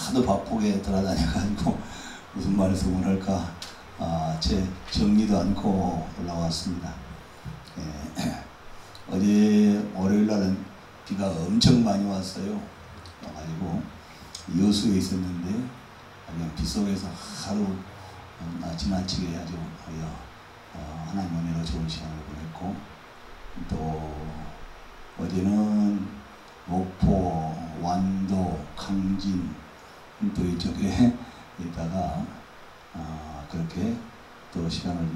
하도 바쁘게 돌아다녀가지고 무슨 말씀을 할까 제 정리도 않고 올라왔습니다. 어제 월요일날은 비가 엄청 많이 왔어요. 와가지고 여수에 있었는데 그냥 비 속에서 하루 지나치게 아주 하나님 은혜로 좋은 시간을 보냈고, 또 어제는 목포, 완도, 강진 또 이쪽에 있다가 그렇게 또 시간을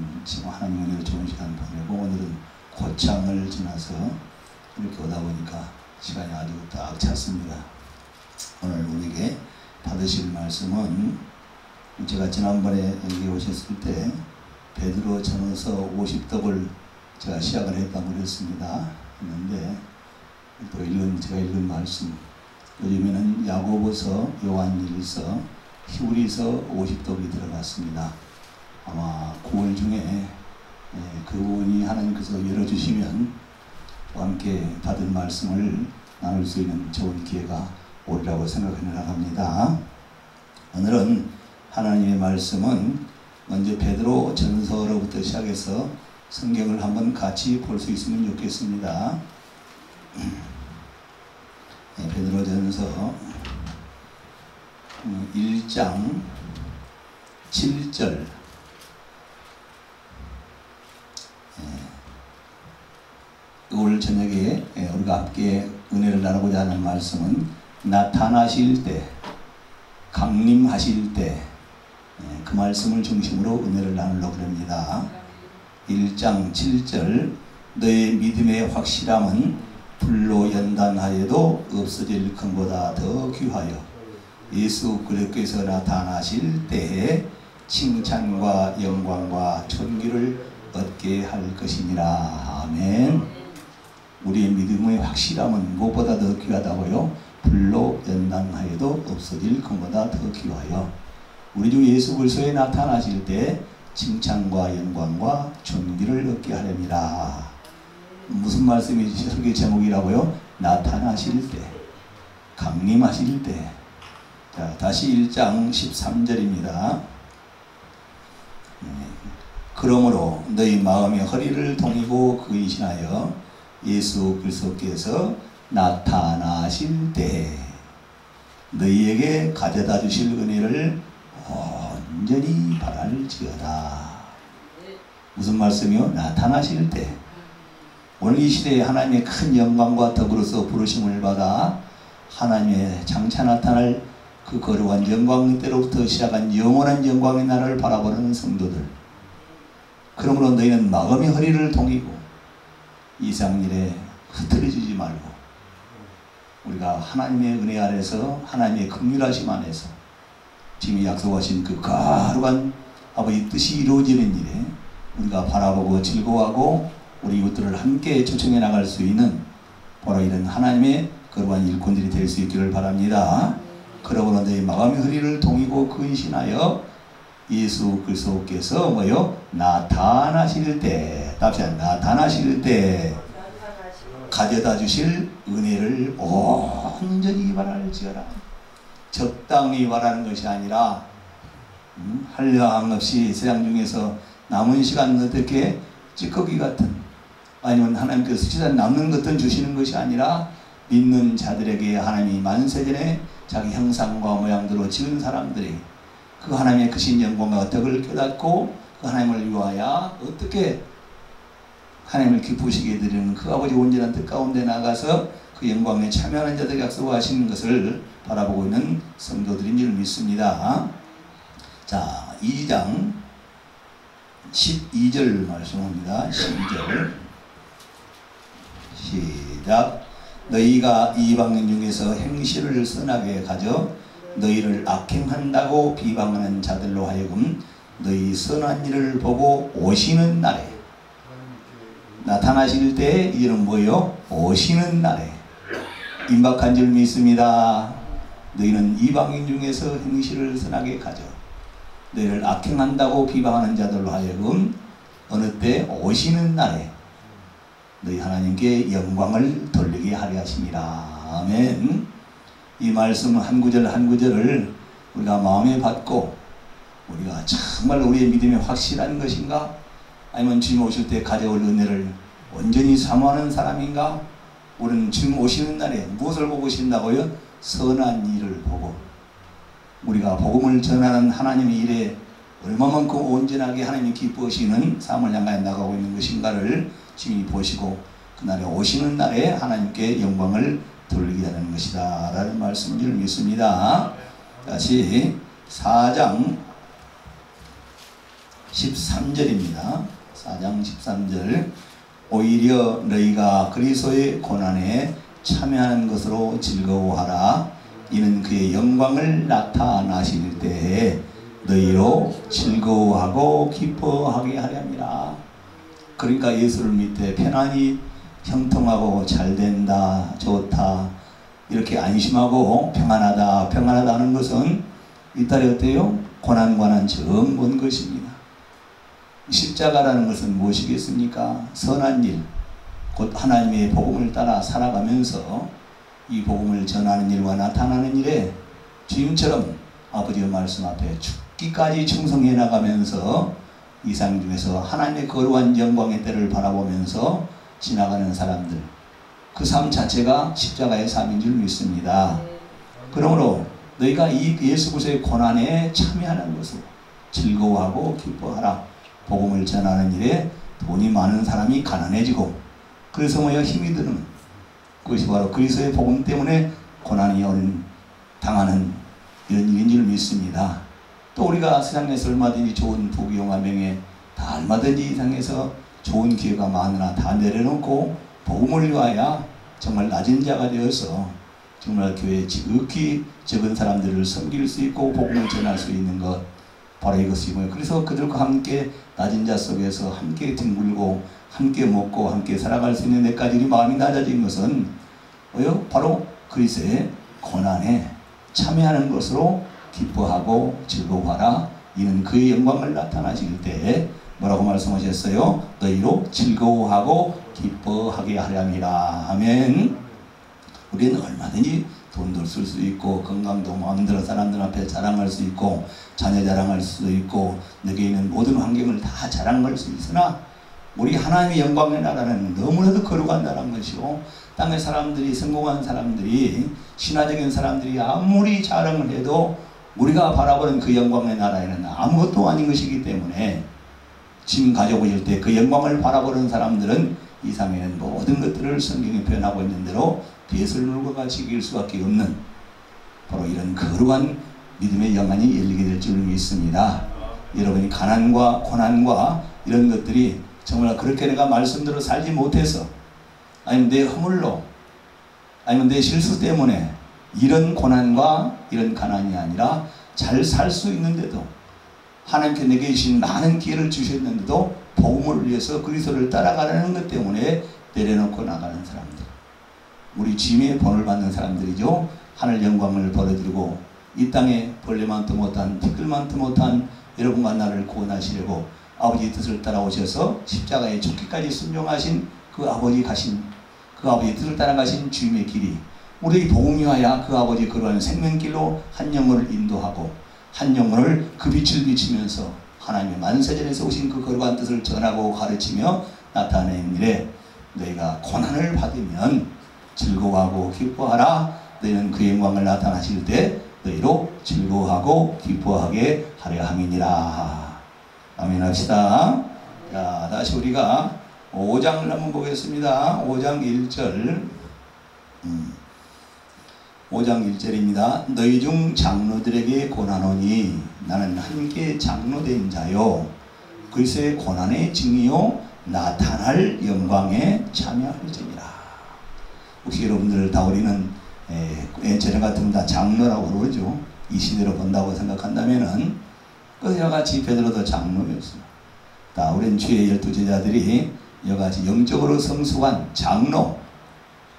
하나님 은혜로 좋은 시간을 보내고, 오늘은 고창을 지나서 이렇게 오다 보니까 시간이 아주 딱 찼습니다. 오늘 우리에게 받으실 말씀은, 제가 지난번에 여기 오셨을 때 베드로 전서 50독을 제가 시작을 했다고 그랬습니다. 했는데 또 제가 읽은 말씀, 요즘에는 야고보서, 요한일서, 히브리서 50독이 들어갔습니다. 아마 9월 중에 그 부분이 하나님께서 열어주시면 함께 받은 말씀을 나눌 수 있는 좋은 기회가 오리라고 생각해 나갑니다. 오늘은 하나님의 말씀은 먼저 베드로 전서로부터 시작해서 성경을 한번 같이 볼 수 있으면 좋겠습니다. 베드로 전서 1장 7절, 오늘 저녁에 우리가 함께 은혜를 나누고자 하는 말씀은 나타나실 때, 강림하실 때 그 말씀을 중심으로 은혜를 나누려고 합니다. 1장 7절, 너의 믿음의 확실함은 불로 연단하여도 없어질 것보다 더 귀하여 예수 그리스도께서 나타나실 때에 칭찬과 영광과 존귀를 얻게 할 것이니라. 아멘. 우리의 믿음의 확실함은 무엇보다 더 귀하다고요? 불로 연단하여도 없어질 것보다 더 귀하여 우리 주 예수 그리스도에 나타나실 때 칭찬과 영광과 존귀를 얻게 하렵니다. 무슨 말씀이지? 설교 제목이라고요? 나타나실 때, 강림하실 때. 자, 다시 1장 13절입니다. 그러므로 너희 마음의 허리를 동이고 근신하여 예수 그리스도께서 나타나실 때 너희에게 가져다 주실 은혜를 온전히 바랄지어다. 무슨 말씀이요? 나타나실 때. 오늘 이 시대에 하나님의 큰 영광과 더불어서 부르심을 받아 하나님의 장차 나타날 그 거룩한 영광 때로부터 시작한 영원한 영광의 나라를 바라보는 성도들, 그러므로 너희는 마음의 허리를 동이고 이상일에 흐트러지지 말고 우리가 하나님의 은혜 아래서, 하나님의 긍휼하심 안에서 지금 약속하신 그 거룩한 아버지 뜻이 이루어지는 일에 우리가 바라보고 즐거워하고 우리 이웃들을 함께 초청해 나갈 수 있는 바로 이런 하나님의 거룩한 일꾼들이 될 수 있기를 바랍니다. 그러므로 너희 마음의 허리를 동이고 근신하여 예수 그리스도께서 뭐요? 나타나실 때, 답시다. 나타나실 때 가져다 주실 은혜를 온전히 바랄지어다. 적당히 바라는 것이 아니라 한량 없이 세상 중에서 남은 시간 어떻게 찌꺼기 같은, 아니면 하나님께서 시간 남는 것들 주시는 것이 아니라 믿는 자들에게 하나님이 만세전에 자기 형상과 모양대로 지은 사람들이 그 하나님의 크신 영광과 덕을 깨닫고 그 하나님을 위하여 어떻게 하나님을 기쁘시게 드리는 그 아버지 온전한 뜻 가운데 나가서 그 영광에 참여하는 자들에게 약속하시는 것을 바라보고 있는 성도들인 줄 믿습니다. 자, 2장 12절 말씀합니다. 12절 시작. 너희가 이방인 중에서 행실을 선하게 가져 너희를 악행한다고 비방하는 자들로 하여금 너희 선한 일을 보고 오시는 날에, 나타나실 때 이는 뭐예요? 오시는 날에 임박한 줄 믿습니다. 너희는 이방인 중에서 행실을 선하게 가져 너희를 악행한다고 비방하는 자들로 하여금 어느 때? 오시는 날에 너희 하나님께 영광을 돌리게 하려 하심이라. 아멘. 이 말씀 한 구절 한 구절을 우리가 마음에 받고 우리가 정말 우리의 믿음이 확실한 것인가? 아니면 주님 오실 때 가져올 은혜를 온전히 사모하는 사람인가? 우리는 주님 오시는 날에 무엇을 보고 오신다고요? 선한 일을 보고 우리가 복음을 전하는 하나님의 일에 얼마만큼 온전하게 하나님이 기뻐하시는 삶을 향하여 나가고 있는 것인가를 주님이 보시고 그날에 오시는 날에 하나님께 영광을 돌리게 하는 것이다 라는 말씀을 믿습니다. 다시 4장 13절입니다. 4장 13절 오히려 너희가 그리스도의 고난에 참여하는 것으로 즐거워하라. 이는 그의 영광을 나타나실 때에 너희로 즐거워하고 기뻐하게 하렵니다. 그러니까 예수를 믿되 편안히 형통하고 잘된다, 좋다 이렇게 안심하고 평안하다, 평안하다 하는 것은 이달에 어때요? 고난과는 정 먼 것입니다. 십자가라는 것은 무엇이겠습니까? 선한 일, 곧 하나님의 복음을 따라 살아가면서 이 복음을 전하는 일과 나타나는 일에 주님처럼 아버지의 말씀 앞에 죽기까지 충성해 나가면서 이 상 중에서 하나님의 거룩한 영광의 때를 바라보면서 지나가는 사람들, 그 삶 자체가 십자가의 삶인 줄 믿습니다. 그러므로 너희가 이 예수 그리스도의 고난에 참여하는 것으로 즐거워하고 기뻐하라. 복음을 전하는 일에 돈이 많은 사람이 가난해지고 그래서 뭐야 힘이 드는 그것이 바로 그리스도의 복음 때문에 고난이 당하는 이런 일인 줄 믿습니다. 또 우리가 세상에서 얼마든지 좋은 부귀영화 명예 다 얼마든지 이 세상에서 좋은 기회가 많으나 다 내려놓고 복음을 위하여 정말 낮은 자가 되어서 정말 교회에 지극히 적은 사람들을 섬길 수 있고 복음을 전할 수 있는 것 바로 이것이고요. 그래서 그들과 함께 낮은 자 속에서 함께 뒹굴고 함께 먹고 함께 살아갈 수 있는 데까지 우리 마음이 낮아진 것은 바로 그리스도의 고난에 참여하는 것으로 기뻐하고 즐거워하라. 이는 그의 영광을 나타나실 때 뭐라고 말씀하셨어요? 너희로 즐거워하고 기뻐하게 하렵니다. 아멘. 우리는 얼마든지 돈도 쓸 수 있고 건강도 마음대로 사람들 앞에 자랑할 수 있고 자녀 자랑할 수도 있고 내게 있는 모든 환경을 다 자랑할 수 있으나 우리 하나님의 영광의 나라는 너무나도 거룩한 나라인 것이고 땅의 사람들이 성공한 사람들이 신화적인 사람들이 아무리 자랑을 해도 우리가 바라보는 그 영광의 나라에는 아무것도 아닌 것이기 때문에 짐 가져오실 때 그 영광을 바라보는 사람들은 이 삶에는 모든 것들을 성경에 표현하고 있는 대로 배설물과 같이 이길 수밖에 없는 바로 이런 거룩한 믿음의 영안이 열리게 될 줄 믿습니다. 여러분이 가난과 고난과 이런 것들이 정말 그렇게 내가 말씀대로 살지 못해서 아니면 내 허물로 아니면 내 실수 때문에 이런 고난과 이런 가난이 아니라 잘 살 수 있는데도 하나님께 내게 주신 많은 기회를 주셨는데도 복음을 위해서 그리스도를 따라가려는 것 때문에 내려놓고 나가는 사람들, 우리 주님의 본을 받는 사람들이죠. 하늘 영광을 벌어들이고 이 땅에 벌레만도 못한 티끌만도 못한 여러분과 나를 구원하시려고 아버지의 뜻을 따라오셔서 십자가에 죽기까지 순종하신 그 아버지 가신 그 아버지의 뜻을 따라가신 주님의 길이 우리 복음이와야 그 아버지 그러한 생명길로 한 영혼을 인도하고 한 영혼을 그 빛을 비치면서 하나님의 만세전에서 오신 그 거룩한 뜻을 전하고 가르치며 나타내는 일에 너희가 고난을 받으면 즐거워하고 기뻐하라. 너희는 그 영광을 나타나실 때 너희로 즐거워하고 기뻐하게 하려 함이니라. 아멘 합시다. 자, 다시 우리가 5장을 한번 보겠습니다. 5장 1절 5장 1절입니다. 너희 중 장로들에게 고난오니 나는 함께 장로된 자요 그리스도의 고난의 증이요 나타날 영광에 참여할지니라. 혹시 여러분들 다 우리는 쟤네 같으면 다 장로라고 그러죠. 이 시대로 본다고 생각한다면은 그 여같이 베드로도 장로였어요. 다 우리는 주의 12제자들이 여같이 영적으로 성숙한 장로,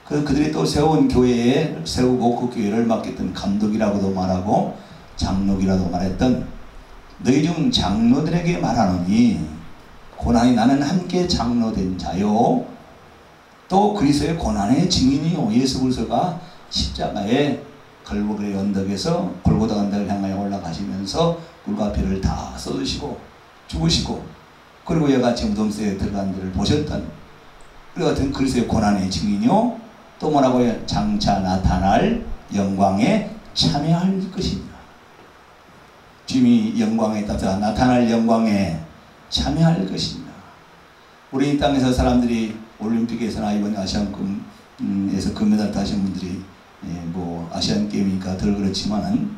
그들이 또 세운 교회에 세우고 그 교회를 맡겼던 감독이라고도 말하고 장로이라도 말했던 너희 중 장로들에게 말하노니 고난이 나는 함께 장로된 자요 또 그리스도의 고난의 증인이요 예수 그리스도가 십자가에 갈보리 언덕에서 골고다 언덕을 향하여 올라가시면서 물과 피를 다 쏟으시고 죽으시고, 그리고 여같이 무덤새에 들어간 데를 보셨던 그 같은 그리스도의 고난의 증인이요, 또 뭐라고요? 장차 나타날 영광에 참여할 것입니다. 주님이 영광에 따라 나타날 영광에 참여할 것입니다. 우리 이 땅에서 사람들이 올림픽에서나 이번 아시안컵에서 금메달 따신 분들이 뭐 아시안게임이니까 덜 그렇지만은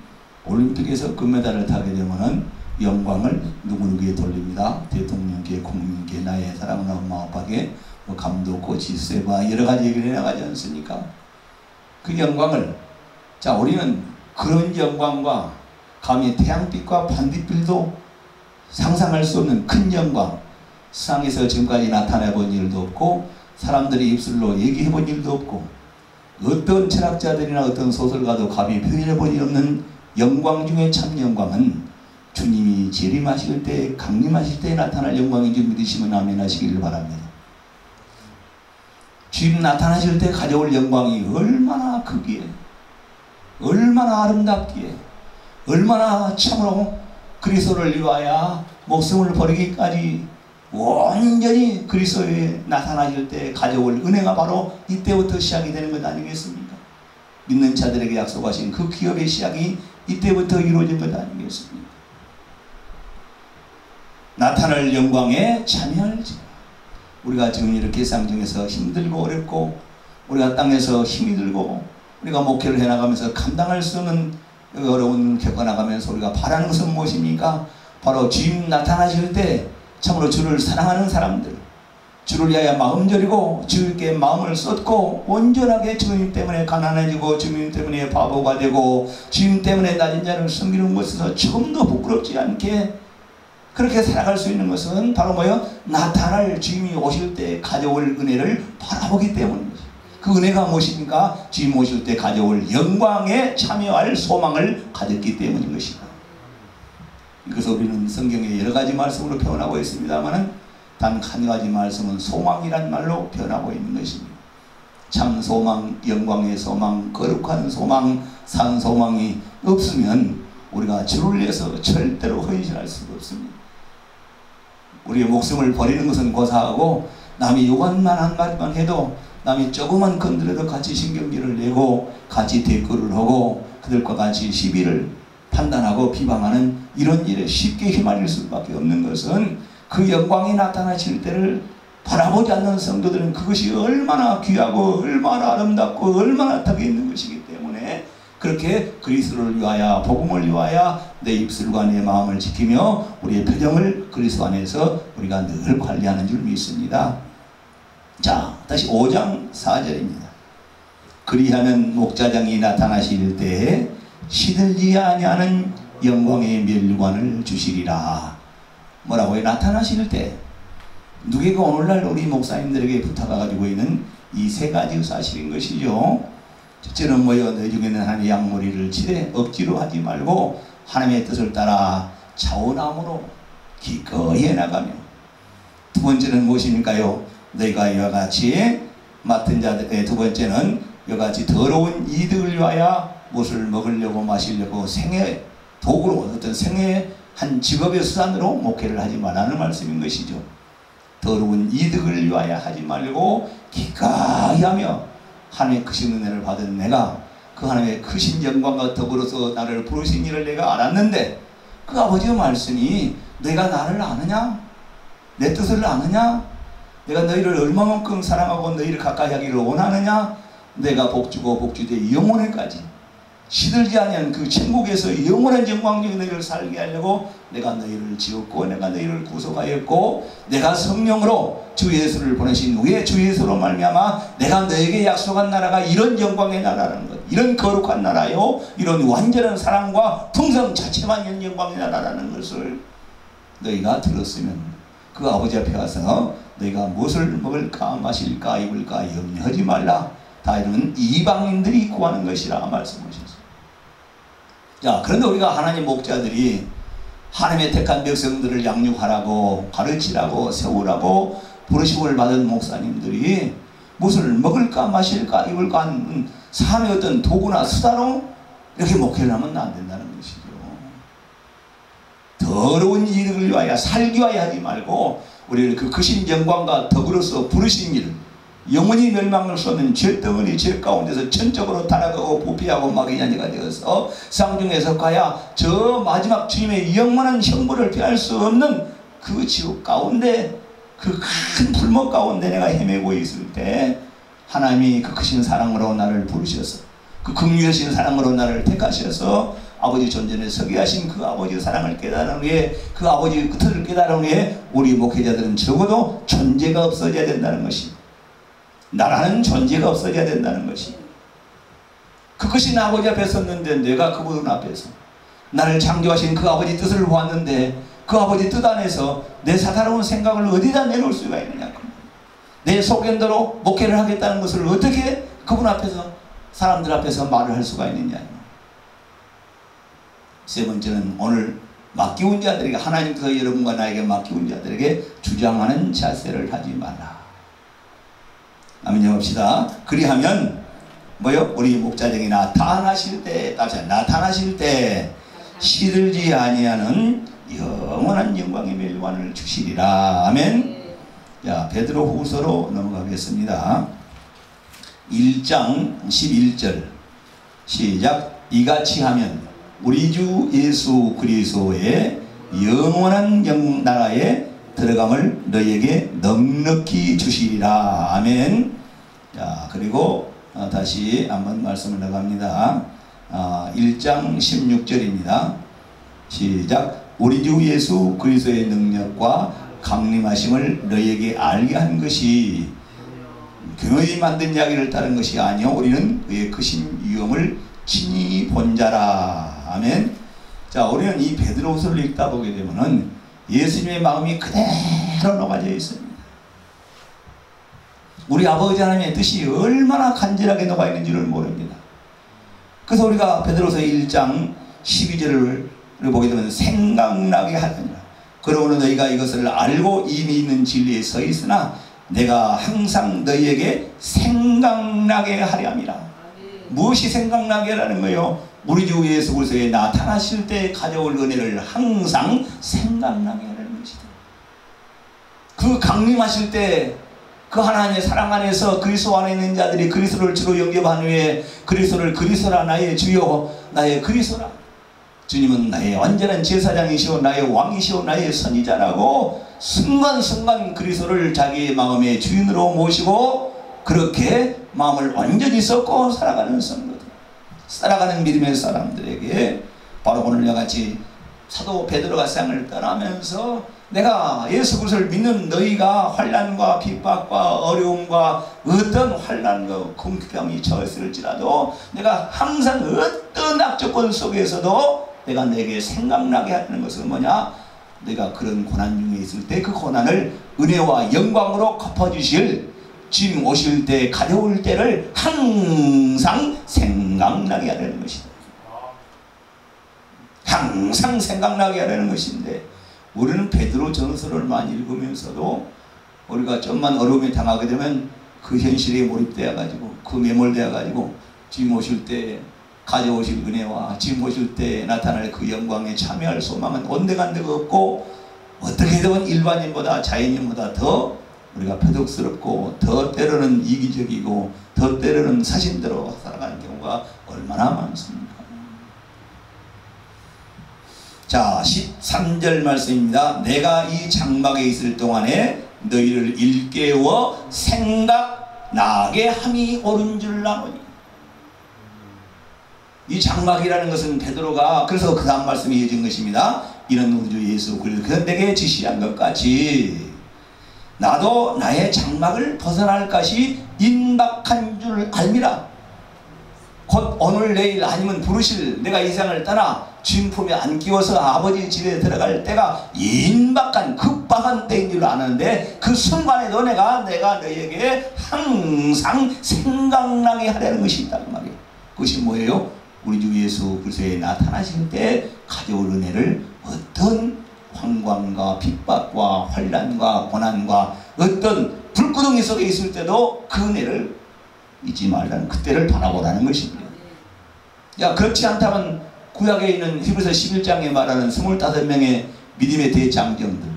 올림픽에서 금메달을 타게 되면은 영광을 누구누구에 돌립니다. 대통령께, 국민께, 나의 사랑하는 엄마 아빠께, 뭐 감독, 코치, 세바 여러 가지 얘기를 해나가지 않습니까? 그 영광을, 자, 우리는 그런 영광과 감히 태양빛과 반딧불도 상상할 수 없는 큰 영광, 세상에서 지금까지 나타내 본 일도 없고 사람들이 입술로 얘기해 본 일도 없고 어떤 철학자들이나 어떤 소설가도 감히 표현해 본 일 없는 영광 중에 참 영광은 주님이 재림하실 때, 강림하실 때 나타날 영광인 줄 믿으시면 아멘 하시기를 바랍니다. 주님 나타나실 때 가져올 영광이 얼마나 크기에, 얼마나 아름답기에, 얼마나 참으로 그리스도를 위하여 목숨을 버리기까지 온전히 그리스도에 나타나실 때 가져올 은혜가 바로 이때부터 시작이 되는 것 아니겠습니까? 믿는 자들에게 약속하신 그 기업의 시작이 이때부터 이루어진 것 아니겠습니까? 나타날 영광에 참여할지. 우리가 지금 이렇게 쌍중에서 힘들고 어렵고, 우리가 땅에서 힘이 들고, 우리가 목회를 해나가면서 감당할 수 없는 어려운 겪어나가면서 우리가 바라는 것은 무엇입니까? 바로 주님 나타나실 때 참으로 주를 사랑하는 사람들, 주를 위하여 마음 졸이고 주님께 마음을 쏟고 온전하게 주님 때문에 가난해지고 주님 때문에 바보가 되고 주님 때문에 낮은 자를 섬기는 것에서 조금도 부끄럽지 않게 그렇게 살아갈 수 있는 것은 바로 뭐예요? 나타날 주님이 오실 때 가져올 은혜를 바라보기 때문입니다. 그 은혜가 무엇입니까? 주님 오실 때 가져올 영광에 참여할 소망을 가졌기 때문인 것입니다. 그래서 우리는 성경에 여러 가지 말씀으로 표현하고 있습니다만 단 한 가지 말씀은 소망이란 말로 표현하고 있는 것입니다. 참 소망, 영광의 소망, 거룩한 소망, 산 소망이 없으면 우리가 주를 위해서 절대로 헌신할 수가 없습니다. 우리의 목숨을 버리는 것은 고사하고 남이 요것만 한 마디만 해도 남이 조금만 건드려도 같이 신경질을 내고 같이 대꾸를 하고 그들과 같이 시비를 판단하고 비방하는 이런 일에 쉽게 휘말릴 수밖에 없는 것은 그 영광이 나타나실 때를 바라보지 않는 성도들은 그것이 얼마나 귀하고 얼마나 아름답고 얼마나 덕이 있는 것이기 때문에 그렇게 그리스도를 위하여 복음을 위하여 내 입술과 내 마음을 지키며 우리의 표정을 그리스도 안에서 우리가 늘 관리하는 줄 믿습니다. 자, 다시 5장 4절입니다. 그리하면 목자장이 나타나실 때에 시들지 아니하는 영광의 멸류관을 주시리라. 뭐라고요? 나타나실 때 누구가 오늘날 우리 목사님들에게 부탁해가지고 있는 이 세 가지 사실인 것이죠. 첫째는 뭐요? 너희 중에는 하나님의 양머리를 치되 억지로 하지 말고 하나님의 뜻을 따라 차원함으로 기꺼이 해나가며, 두 번째는 무엇입니까요? 너희가 이와 같이 맡은 자들의 두 번째는 이와 같이 더러운 이득을 위하여 무엇을 먹으려고 마시려고 생애 도구로 어떤 생애 한 직업의 수단으로 목회를 하지 말라는 말씀인 것이죠. 더러운 이득을 위하여 하지 말고 기꺼이 하며 하나님의 크신 은혜를 받은 내가 그 하나님의 크신 영광과 더불어서 나를 부르신 일을 내가 알았는데 그 아버지의 말씀이 너희가 나를 아느냐? 내 뜻을 아느냐? 내가 너희를 얼마만큼 사랑하고 너희를 가까이 하기를 원하느냐? 내가 복주고 복주되 영원에까지 시들지 아니한 그 천국에서 영원한 영광 중에 너희를 살게 하려고 내가 너희를 지었고 내가 너희를 구속하였고 내가 성령으로 주 예수를 보내신 후에 주 예수로 말미암아 내가 너에게 약속한 나라가 이런 영광의 나라라는 것, 이런 거룩한 나라요, 이런 완전한 사랑과 풍성 자체만 있는 영광의 나라라는 것을 너희가 들었으면 그 아버지 앞에 와서 너희가 무엇을 먹을까 마실까 입을까 염려하지 말라. 다 이런 이방인들이 구하는 것이라 말씀하셨습니다. 자, 그런데 우리가 하나님 목자들이 하나님의 택한 백성들을 양육하라고 가르치라고 세우라고 부르심을 받은 목사님들이 무엇을 먹을까 마실까 입을까 하는 삶의 어떤 도구나 수다로 이렇게 목회를 하면 안 된다는 것이죠. 더러운 일을 위하여 살기 위하여 하지 말고 우리를 그 크신 영광과 더불어서 부르신 일, 영원히 멸망할 수 없는 죄덩어리 죄 가운데서 전적으로 타락하고 부패하고 마귀냐니가 되어서 쌍중에서 가야 저 마지막 주님의 영원한 형벌을 피할 수 없는 그 지옥 가운데, 그 큰 불목 가운데 내가 헤매고 있을 때 하나님이 그 크신 사랑으로 나를 부르셔서, 그 긍휼하신 사랑으로 나를 택하셔서 아버지 존전에 서게 하신 그 아버지의 사랑을 깨달은 후에, 그 아버지의 뜻을 깨달은 후에 우리 목회자들은 적어도 존재가 없어져야 된다는 것입니다. 나라는 존재가 없어져야 된다는 것이. 그것이 아버지 앞에 섰는데 내가 그분 앞에서 나를 창조하신 그 아버지 뜻을 보았는데 그 아버지 뜻 안에서 내 사사로운 생각을 어디다 내놓을 수가 있느냐. 내 소견대로 목회를 하겠다는 것을 어떻게 그분 앞에서, 사람들 앞에서 말을 할 수가 있느냐. 세 번째는 오늘 맡기운 자들에게, 하나님께서 여러분과 나에게 맡기운 자들에게 주장하는 자세를 하지 말라. 아멘 합시다. 그리하면 뭐요? 우리 목자에게 나타나실 때, 나타나실 때 시들지 아니하는 영원한 영광의 멸관을 주시리라. 아멘. 자, 베드로 후서로 넘어가겠습니다. 1장 11절 시작. 이같이 하면 우리 주 예수 그리스도의 영원한 나라에 들어감을 너희에게 넉넉히 주시리라. 아멘. 자, 그리고 다시 한번 말씀을 나갑니다. 1장 16절입니다. 시작. 우리 주 예수 그리스도의 능력과 강림하심을 너희에게 알게 한 것이 교회에 만든 이야기를 따른 것이 아니요 우리는 그의 크신 위엄을 친히 본 자라. 아멘. 자, 우리는 이 베드로후서를 읽다 보게 되면은 예수님의 마음이 그대로 녹아져 있습니다. 우리 아버지 하나님의 뜻이 얼마나 간절하게 녹아 있는지를 모릅니다. 그래서 우리가 베드로후서 1장 12절을 보게 되면 생각나게 하느니라. 그러므로 너희가 이것을 알고 이미 있는 진리에 서 있으나 내가 항상 너희에게 생각나게 하려 함이라. 무엇이 생각나게 하라는 거예요? 우리 주 예수 그리스도에 나타나실 때 가져올 은혜를 항상 생각나게 하라는 것이다. 그 강림하실 때 그 하나님의 사랑 안에서 그리스도 안에 있는 자들이 그리스도를 주로 영접한 후에 그리스도를 그리스도라 나의 주요 나의 그리스도라, 주님은 나의 완전한 제사장이시오 나의 왕이시오 나의 선지자라고 순간순간 그리스도를 자기의 마음의 주인으로 모시고 그렇게 마음을 완전히 썩고 살아가는 성도들, 살아가는 믿음의 사람들에게 바로 오늘과 같이 사도 베드로가 세상을 떠나면서 내가 예수 그리스도를 믿는 너희가 환난과 핍박과 어려움과 어떤 환난과 궁핍함이 처했을지라도 내가 항상 어떤 악조건 속에서도 내가 내게 생각나게 하는 것은 뭐냐? 내가 그런 고난 중에 있을 때 그 고난을 은혜와 영광으로 갚아주실 주님 오실 때 가져올 때를 항상 생각나게 하려는 것이다. 항상 생각나게 하려는 것인데 우리는 베드로 전서를 많이 읽으면서도 우리가 좀만 어려움에 당하게 되면 그 현실에 몰입되어 가지고 그 매몰되어 가지고 주님 오실 때 가져오실 은혜와 주님 오실 때 나타날 그 영광에 참여할 소망은 온데간데가 없고 어떻게든 일반인보다 자연인보다 더 우리가 표독스럽고 더 때로는 이기적이고 더 때로는 사심대로 살아가는 경우가 얼마나 많습니까? 자, 13절 말씀입니다. 내가 이 장막에 있을 동안에 너희를 일깨워 생각나게 함이 옳은 줄 아노니. 이 장막이라는 것은 베드로가 그래서 그 다음 말씀이 이어진 것입니다. 이는 우리 주 예수 그리스도가 내게 지시한 것 같이 나도 나의 장막을 벗어날 것이 임박한 줄 알미라. 곧 오늘 내일 아니면 부르실 내가 이 세상을 떠나 주님 품에 안 끼워서 아버지 집에 들어갈 때가 임박한 급박한 때인 줄 아는데 그 순간에도 내가 너희에게 항상 생각나게 하려는 것이 있다는 말이에요. 그것이 뭐예요? 우리 주 예수 그리스도에 나타나실 때 가져올 은혜를 어떤 환관과 핍박과 환난과 고난과 어떤 불구덩이 속에 있을 때도 그 은혜를 잊지 말라는, 그때를 바라보라는 것입니다. 야, 그렇지 않다면 구약에 있는 히브리서 11장에 말하는 25명의 믿음의 대장정들,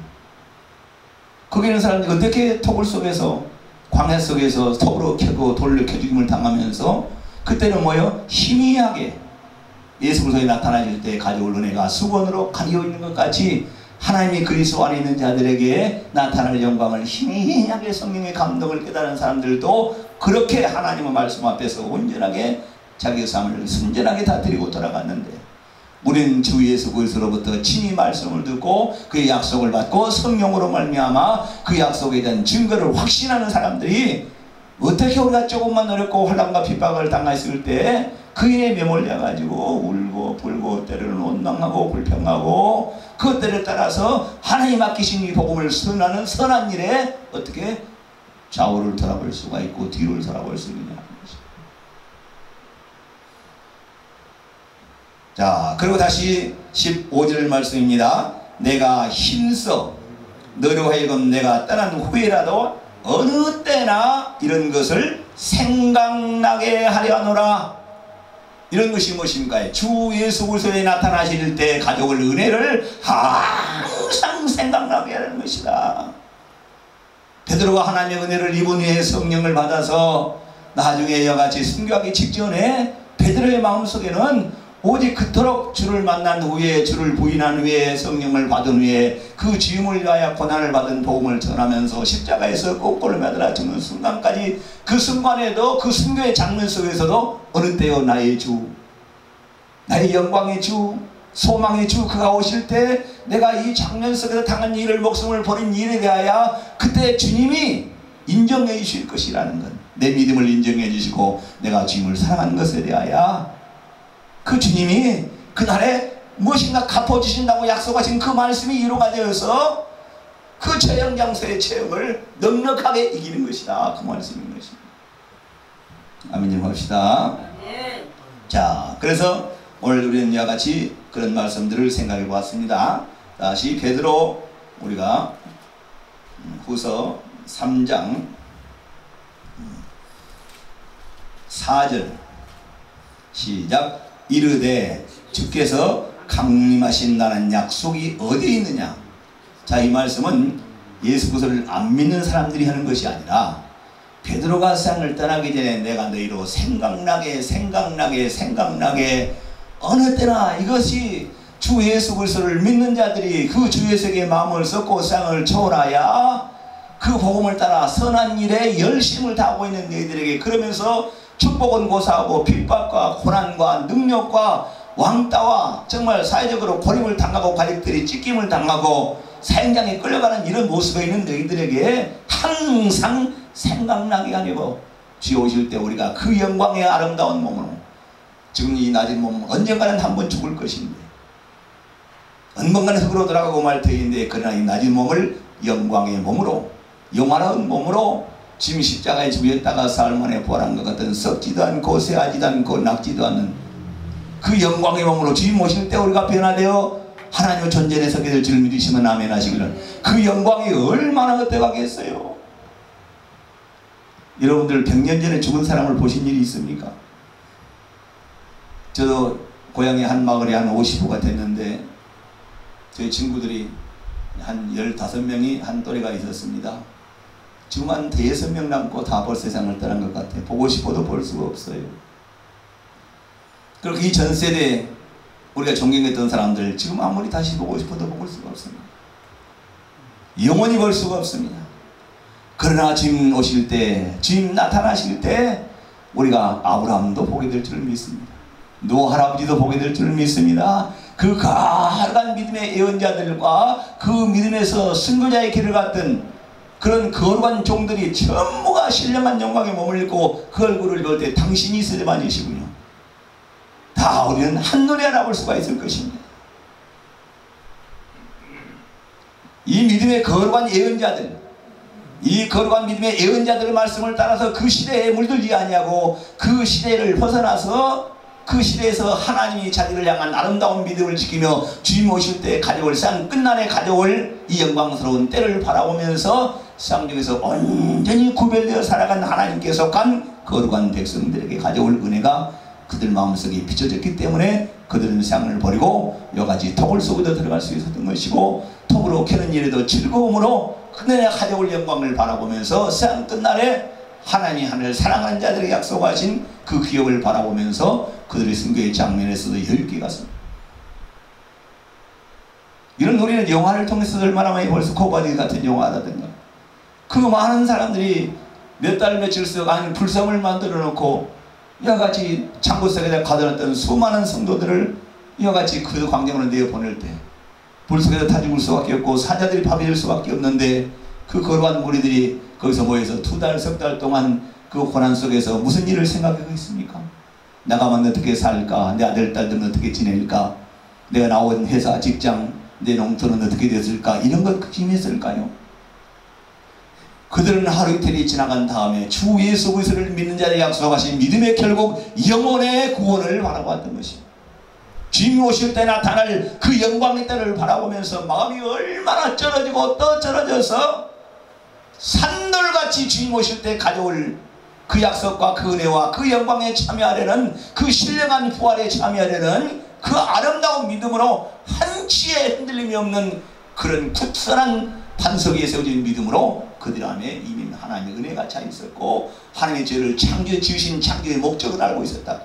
거기 있는 사람들이 어떻게 토굴 속에서, 광야 속에서 톱으로 켜고 돌로 켜죽임을 당하면서, 그때는 뭐요? 희미하게 예수 그리스도에 나타나실 때 가져올 은혜가 수건으로 가리고 있는 것 같이 하나님이 그리스도 안에 있는 자들에게 나타날 영광을 희미하게 성령의 감동을 깨달은 사람들도 그렇게 하나님의 말씀 앞에서 온전하게 자기의 삶을 순전하게 다 드리고 돌아갔는데, 우리는 주 예수 그리스도로부터 친히 말씀을 듣고 그의 약속을 받고 성령으로 말미암아 그 약속에 대한 증거를 확신하는 사람들이 어떻게 우리가 조금만 어렵고 환난과 핍박을 당했을 때 그 일에 매몰려 가지고 울고 불고 때로는 원망하고 불평하고 그것들에 따라서 하나님 맡기신 이 복음을 선하는 선한 일에 어떻게 좌우를 돌아볼 수가 있고 뒤를 돌아볼 수 있느냐. 자, 그리고 다시 15절 말씀입니다. 내가 힘써 너로 하여금 내가 떠난 후에라도 어느 때나 이런 것을 생각나게 하려 하노라. 이런 것이 무엇입니까? 주 예수 그리스도에 나타나실 때 가져올 은혜를 항상 생각나게 하는 것이다. 베드로가 하나님의 은혜를 입은 후에 성령을 받아서 나중에 이와 같이 순교하기 직전에 베드로의 마음속에는 오직 그토록 주를 만난 후에, 주를 부인한 후에, 성령을 받은 후에 그 주임을 위하여 고난을 받은 복음을 전하면서 십자가에서 꼬꼬를 매달아 죽는 순간까지, 그 순간에도 그 순교의 장면 속에서도 어느 때요 나의 주, 나의 영광의 주, 소망의 주, 그가 오실 때 내가 이 장면 속에서 당한 일을, 목숨을 버린 일에 대하여 그때 주님이 인정해 주실 것이라는 것, 내 믿음을 인정해 주시고 내가 주님을 사랑하는 것에 대하여 그 주님이 그날에 무엇인가 갚아주신다고 약속하신 그 말씀이 이루어가 되어서 그 처형장소의 체험을 넉넉하게 이기는 것이다. 그 말씀인 것입니다. 아멘 좀 합시다. 자, 그래서 오늘 우리는 이와 같이 그런 말씀들을 생각해 보았습니다. 다시 베드로 우리가 후서 3장 4절 시작. 이르되 주께서 강림하신다는 약속이 어디에 있느냐. 자, 이 말씀은 예수 그리스도를 안 믿는 사람들이 하는 것이 아니라 베드로가 세상을 떠나기 전에 내가 너희로 생각나게 어느 때나 이것이 주 예수 그리스도를 믿는 자들이 그 주 예수에게 마음을 쏟고 세상을 초월하여 그 복음을 따라 선한 일에 열심을 다하고 있는 너희들에게, 그러면서 축복은 고사하고 핍박과 고난과 능력과 왕따와 정말 사회적으로 고립을 당하고 가족들이 찢김을 당하고 사형장에 끌려가는 이런 모습에 있는 너희들에게 항상 생각나게 하려고 주여 오실 때 우리가 그 영광의 아름다운 몸으로, 지금 이 낮은 몸은 언젠가는 한번 죽을 것인데 언젠가는 흙으로 돌아가고 말 터인데, 그러나 이 낮은 몸을 영광의 몸으로, 영원한 몸으로 지금 십자가에 죽였다가 사흘 만에 부활한 것 같은 썩지도 않고 쇠하지도 않고 낙지도 않는 그 영광의 몸으로 주님 오실 때 우리가 변화되어 하나님의 존재에 서게 될 줄 믿으시면 아멘 하시기를. 그 영광이 얼마나 어때가겠어요. 여러분들 100년 전에 죽은 사람을 보신 일이 있습니까? 저도 고향의 한 마을에 한 50호가 됐는데 저희 친구들이 한 15명이 한 또래가 있었습니다. 지금 한 6명 남고 다 벌써 세상을 떠난 것 같아요. 보고 싶어도 볼 수가 없어요. 그리고 이 전 세대 우리가 존경했던 사람들 지금 아무리 다시 보고 싶어도 볼 수가 없습니다. 영원히 볼 수가 없습니다. 그러나 주님 오실 때, 주님 나타나실 때 우리가 아브라함도 보게 될 줄 믿습니다. 노 할아버지도 보게 될 줄 믿습니다. 그 가득한 믿음의 예언자들과 그 믿음에서 승거자의 길을 갔던 그런 거룩한 종들이 전부가 신령한 영광에 몸을 입고 그 얼굴을 볼 때 당신이 있으려만이시군요. 다 우리는 한눈에 알아볼 수가 있을 것입니다. 이 믿음의 거룩한 예언자들, 이 거룩한 믿음의 예언자들의 말씀을 따라서 그 시대에 물들지 아니하고 그 시대를 벗어나서 그 시대에서 하나님이 자기를 향한 아름다운 믿음을 지키며 주님 오실 때 가져올 세상 끝날에 가져올 이 영광스러운 때를 바라보면서 세상 중에서 온전히 구별되어 살아간 하나님께 속한 거룩한 백성들에게 가져올 은혜가 그들 마음속에 비춰졌기 때문에 그들은 세상을 버리고 여가지 통을 속에도 들어갈 수 있었던 것이고, 통으로 캐는 일에도 즐거움으로 그들의 가져올 영광을 바라보면서 세상 끝날에 하나님이 하늘을 사랑하는 자들에게 약속하신 그 기업을 바라보면서 그들의 순교의 장면에서도 여유있게 갔습니다. 이런 우리는 영화를 통해서 얼마나 많이 벌써 코바디 같은 영화라든가, 그 많은 사람들이 몇 달 며칠씩 아닌 불성을 만들어 놓고 이와같이 창고 속에다 가둬놨던 수많은 성도들을 이와같이 그 광경으로 내어보낼 때 불속에서 타 죽을 수밖에 없고 사자들이 파괴될 수밖에 없는데, 그 거룩한 무리들이 거기서 모여서 2달, 3달 동안 그 고난 속에서 무슨 일을 생각하고 있습니까? 나가면 어떻게 살까? 내 아들, 딸들은 어떻게 지낼까? 내가 나온 회사, 직장, 내 농토는 어떻게 됐을까? 이런 것 힘이 있을까요? 그들은 하루 이틀이 지나간 다음에 주 예수 그리스도를 믿는 자에게 약속하신 믿음의 결국 영혼의 구원을 바라보았던 것입니다. 주님이 오실 때 나타날 그 영광의 때를 바라보면서 마음이 얼마나 쩔어지고 또 쩔어져서 산돌같이 주님 오실 때 가져올 그 약속과 그 은혜와 그 영광에 참여하려는, 그 신령한 부활에 참여하려는 그 아름다운 믿음으로 한치의 흔들림이 없는 그런 굳건한 반석 위에 세워진 믿음으로 그들 안에 이미 하나님의 은혜가 차 있었고 하나님의 죄를 창조해 지으신 창조의 목적을 알고 있었다.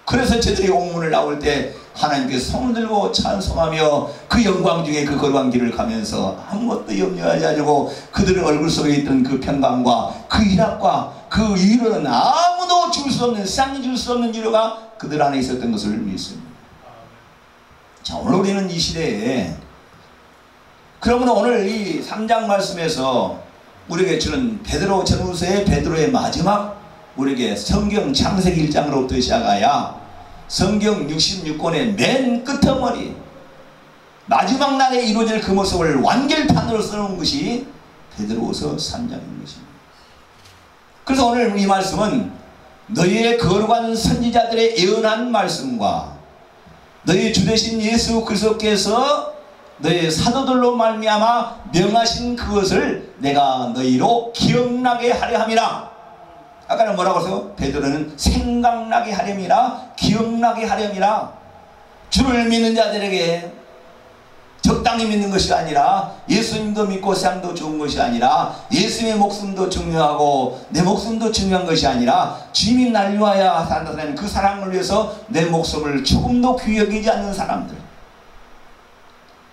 그래서 저들이 옥문을 나올 때 하나님께서 손을 들고 찬송하며 그 영광 중에 그 거룩한 길을 가면서 아무것도 염려하지 않고 그들의 얼굴 속에 있던 그 평강과 그 희락과 그 위로는 아무도 줄 수 없는, 세상이 줄 수 없는 위로가 그들 안에 있었던 것을 믿습니다. 자, 오늘 우리는 이 시대에, 그러면 오늘 이 3장 말씀에서 우리에게 주는 베드로 전후서의 베드로의 마지막, 우리에게 성경 창세기 1장으로부터 시작하여 성경 66권의 맨 끝머리 마지막 날에 이루어질 그 모습을 완결판으로 써놓은 것이 베드로후서 3장인 것입니다. 그래서 오늘 이 말씀은 너희의 거룩한 선지자들의 예언한 말씀과 너희 주 되신 예수 그리스도께서 너희 사도들로 말미암아 명하신 그것을 내가 너희로 기억나게 하려 함이라. 아까는 뭐라고 했어요? 베드로는 생각나게 하렴이라, 기억나게 하렴이라. 주를 믿는 자들에게 적당히 믿는 것이 아니라, 예수님도 믿고 세상도 좋은 것이 아니라, 예수님의 목숨도 중요하고 내 목숨도 중요한 것이 아니라, 주님이 날 위하여 산다는 그 사랑을 위해서 내 목숨을 조금도 귀히 여기지 않는 사람들,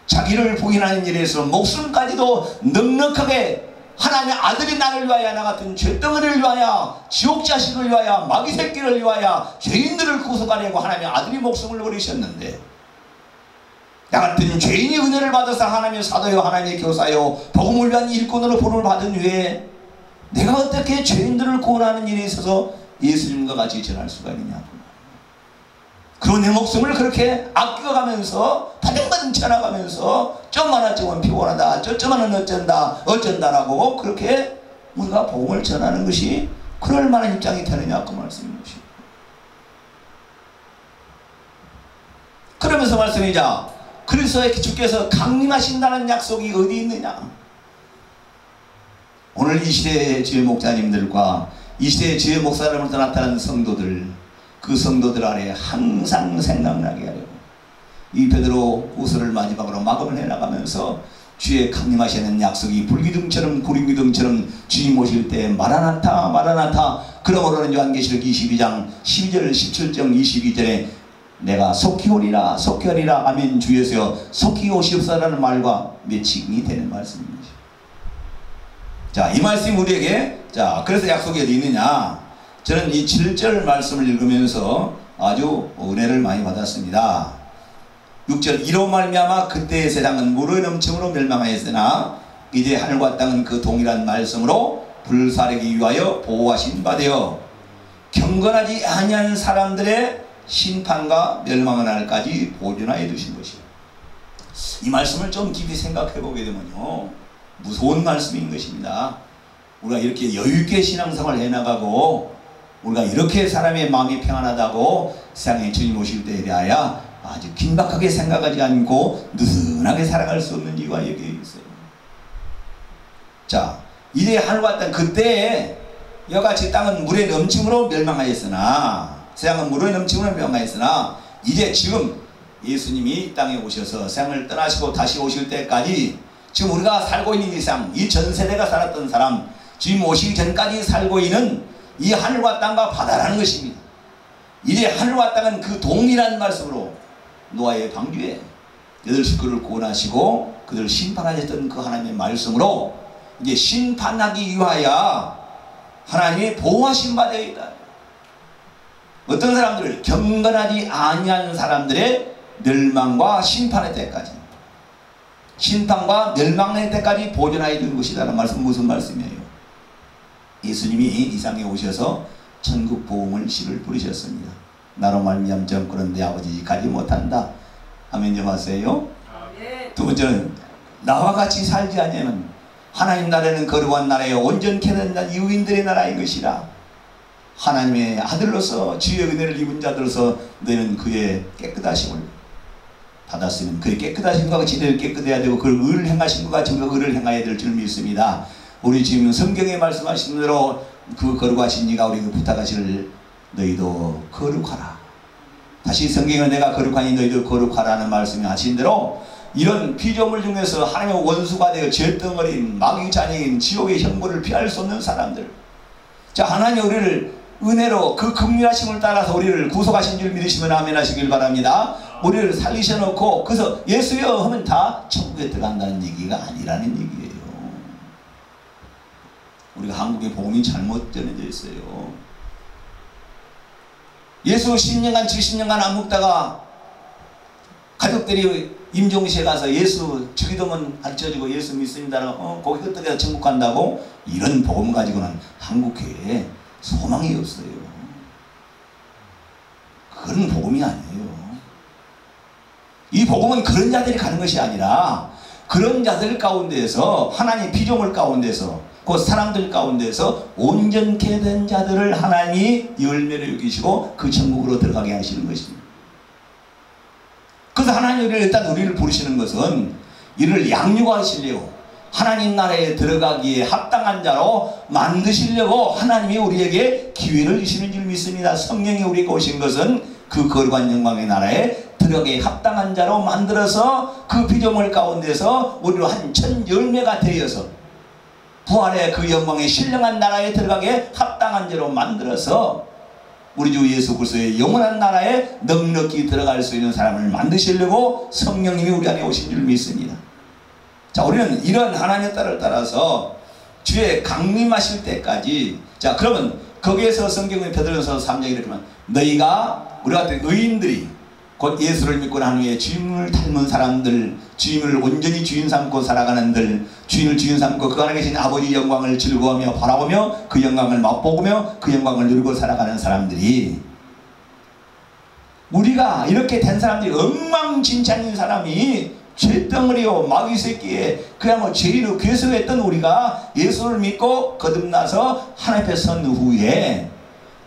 자기를 부인하는 일에서 목숨까지도 넉넉하게 하나님의 아들이 나를 위하여, 나 같은 죄덩어리를 위하여, 지옥 자식을 위하여, 마귀 새끼를 위하여, 죄인들을 구속하려고 하나님의 아들이 목숨을 버리셨는데, 나 같은 죄인이 은혜를 받아서 하나님의 사도요, 하나님의 교사요, 복음을 위한 일꾼으로 부름을 받은 후에 내가 어떻게 죄인들을 구원하는 일에 있어서 예수님과 같이 전할 수가 있느냐고. 그리고 내 목숨을 그렇게 아껴가면서 바등바등 쳐나가면서 좀만 하면 피곤하다, 저쩌면은 어쩐다라고 그렇게 우리가 복음을 전하는 것이 그럴 만한 입장이 되느냐 그 말씀인 것이죠. 그러면서 말씀이자 그리스도의 주께서 강림하신다는 약속이 어디 있느냐. 오늘 이 시대의 주의 목자님들과 이 시대의 주의 목사님으로부터 나타난 성도들, 그 성도들 안에 항상 생각나게 하려고 이 베드로 후서를 마지막으로 마감을 해나가면서 주의 강림하시는 약속이 불기둥처럼 구름기둥처럼 주님 오실 때 마라나타 마라나타. 그러므로는 요한계시록 22장 12절 17절 22절에 내가 속히 오리라 속히 오리라 아멘 주여서 속히 오시옵소서라는 말과 매칭이 되는 말씀입니다. 자, 이 말씀이 우리에게, 자, 그래서 약속이 어디 있느냐. 저는 이 7절 말씀을 읽으면서 아주 은혜를 많이 받았습니다. 6절 이로 말미암아 그때의 세상은 물의 넘침으로 멸망하였으나 이제 하늘과 땅은 그 동일한 말씀으로 불사르기 위하여 보호하신 바 되어 경건하지 아니한 사람들의 심판과 멸망의 날까지 보존하여 두신 것이에요. 이 말씀을 좀 깊이 생각해 보게 되면요, 무서운 말씀인 것입니다. 우리가 이렇게 여유있게 신앙생활을 해나가고 우리가 이렇게 사람의 마음이 평안하다고 세상에 주님 오실 때에 대하여 아주 긴박하게 생각하지 않고 느슨하게 살아갈 수 없는 이유가 여기에 있어요. 자, 이제 하늘과 땅, 그때에 여같이 땅은 물의 넘침으로 멸망하였으나 세상은 물에 넘치는 병가 있으나 이제 지금 예수님이 이 땅에 오셔서 세상을 떠나시고 다시 오실 때까지 지금 우리가 살고 있는 이 세상, 이 전 세대가 살았던 사람, 주님 오시기 전까지 살고 있는 이 하늘과 땅과 바다라는 것입니다. 이제 하늘과 땅은 그 동일한 말씀으로 노아의 방주에 여덟 식구를 구원하시고 그들을 심판하셨던 그 하나님의 말씀으로 이제 심판하기 위하여 하나님이 보호하신 바 되어 있다. 어떤 사람들을 경건하지 아니한 사람들의 멸망과 심판의 때까지, 심판과 멸망의 때까지 보존하여 준 것이다라는 말씀. 무슨 말씀이에요? 예수님이 이 세상에 오셔서 천국 복음을 씨를 부르셨습니다. 나로 말미암 정권은 내 아버지 가지 못한다. 아멘 좀 하세요. 두 번째는 나와 같이 살지 아니하면 하나님 나라는 거룩한 나라에 온전케 된 유인들의 나라인 것이라. 하나님의 아들로서 주의 은혜를 입은 자들로서 너희는 그의 깨끗하심을 받았으면 그의 깨끗하신 것과 같이 너희를 깨끗해야 되고 그를 의를 행하신 것과 같이 우리가 의를 행해야 될 줄 믿습니다. 우리 지금 성경에 말씀하신 대로 그 거룩하신 이가 우리에게 부탁하시를 너희도 거룩하라. 다시 성경에 내가 거룩하니 너희도 거룩하라는 말씀이 하신 대로 이런 피조물 중에서 하나님의 원수가 되어 죄덩어리인 마귀 자녀인 지옥의 형벌을 피할 수 없는 사람들, 자 하나님 우리를 은혜로 그 긍휼하심을 따라서 우리를 구속하신 줄 믿으시면 아멘 하시길 바랍니다. 우리를 살리셔놓고 그래서 예수여 하면 다 천국에 들어간다는 얘기가 아니라는 얘기예요. 우리가 한국의 복음이 잘못 전해져 있어요. 예수 10년간 70년간 안 먹다가 가족들이 임종시에 가서 예수 주기도문 가르쳐주고 예수 믿습니다는 거기 끄떡에서 천국 간다고, 이런 복음 가지고는 한국교회에 소망이 없어요. 그런 복음이 아니에요. 이 복음은 그런 자들이 가는 것이 아니라 그런 자들 가운데서 하나님 피조물 가운데서 그 사람들 가운데서 온전케 된 자들을 하나님이 열매를 여기시고 그 천국으로 들어가게 하시는 것입니다. 그래서 하나님 우리를 부르시는 것은 이를 양육하시려고 하나님 나라에 들어가기에 합당한 자로 만드시려고 하나님이 우리에게 기회를 주시는 줄 믿습니다. 성령이 우리에게 오신 것은 그 거룩한 영광의 나라에 들어가기에 합당한 자로 만들어서 그 피조물 가운데서 우리로 한 천 열매가 되어서 부활의 그 영광의 신령한 나라에 들어가기에 합당한 자로 만들어서 우리 주 예수 그리스도의 영원한 나라에 넉넉히 들어갈 수 있는 사람을 만드시려고 성령님이 우리 안에 오신 줄 믿습니다. 자, 우리는 이런 하나님의 딸을 따라서 주의 강림하실 때까지, 자 그러면 거기에서 성경의 베드로전서 3장에 이렇게 말하면 너희가 우리 같은 의인들이 곧 예수를 믿고 난 후에 주님을 닮은 사람들, 주님을 온전히 주인 삼고 살아가는들, 주인을 주인 삼고 그 안에 계신 아버지 영광을 즐거워하며 바라보며 그 영광을 맛보며 그 영광을 누리고 살아가는 사람들이, 우리가 이렇게 된 사람들이 엉망진창인 사람이 죄덩어리요 마귀 새끼에 그야말로 죄인으로 괴수했던 우리가 예수를 믿고 거듭나서 하나님 앞에 선 후에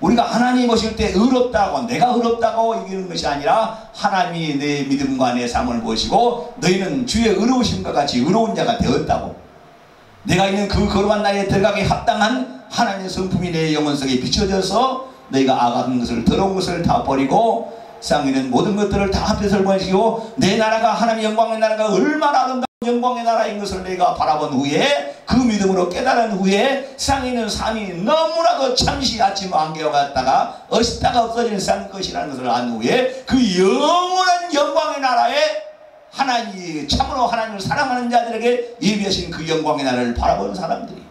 우리가 하나님 보실 때 의롭다고 내가 의롭다고 이기는 것이 아니라 하나님이 내 믿음과 내 삶을 보시고 너희는 주의 의로우심과 같이 의로운 자가 되었다고, 내가 있는 그 거룩한 나라에 들어가기 합당한 하나님의 성품이 내 영혼 속에 비춰져서 너희가 악한 것을 더러운 것을 다 버리고 세상에 있는 모든 것들을 다 앞에서 보시고 내 나라가 하나님의 영광의 나라가 얼마나 아름다운 영광의 나라인 것을 내가 바라본 후에 그 믿음으로 깨달은 후에 세상에 있는 삶이 너무나도 잠시 아침 안개와 같다가 어시다가 없어지는 세상 것이라는 것을 안 후에 그 영원한 영광의 나라에 하나님 참으로 하나님을 사랑하는 자들에게 예비하신 그 영광의 나라를 바라보는 사람들이,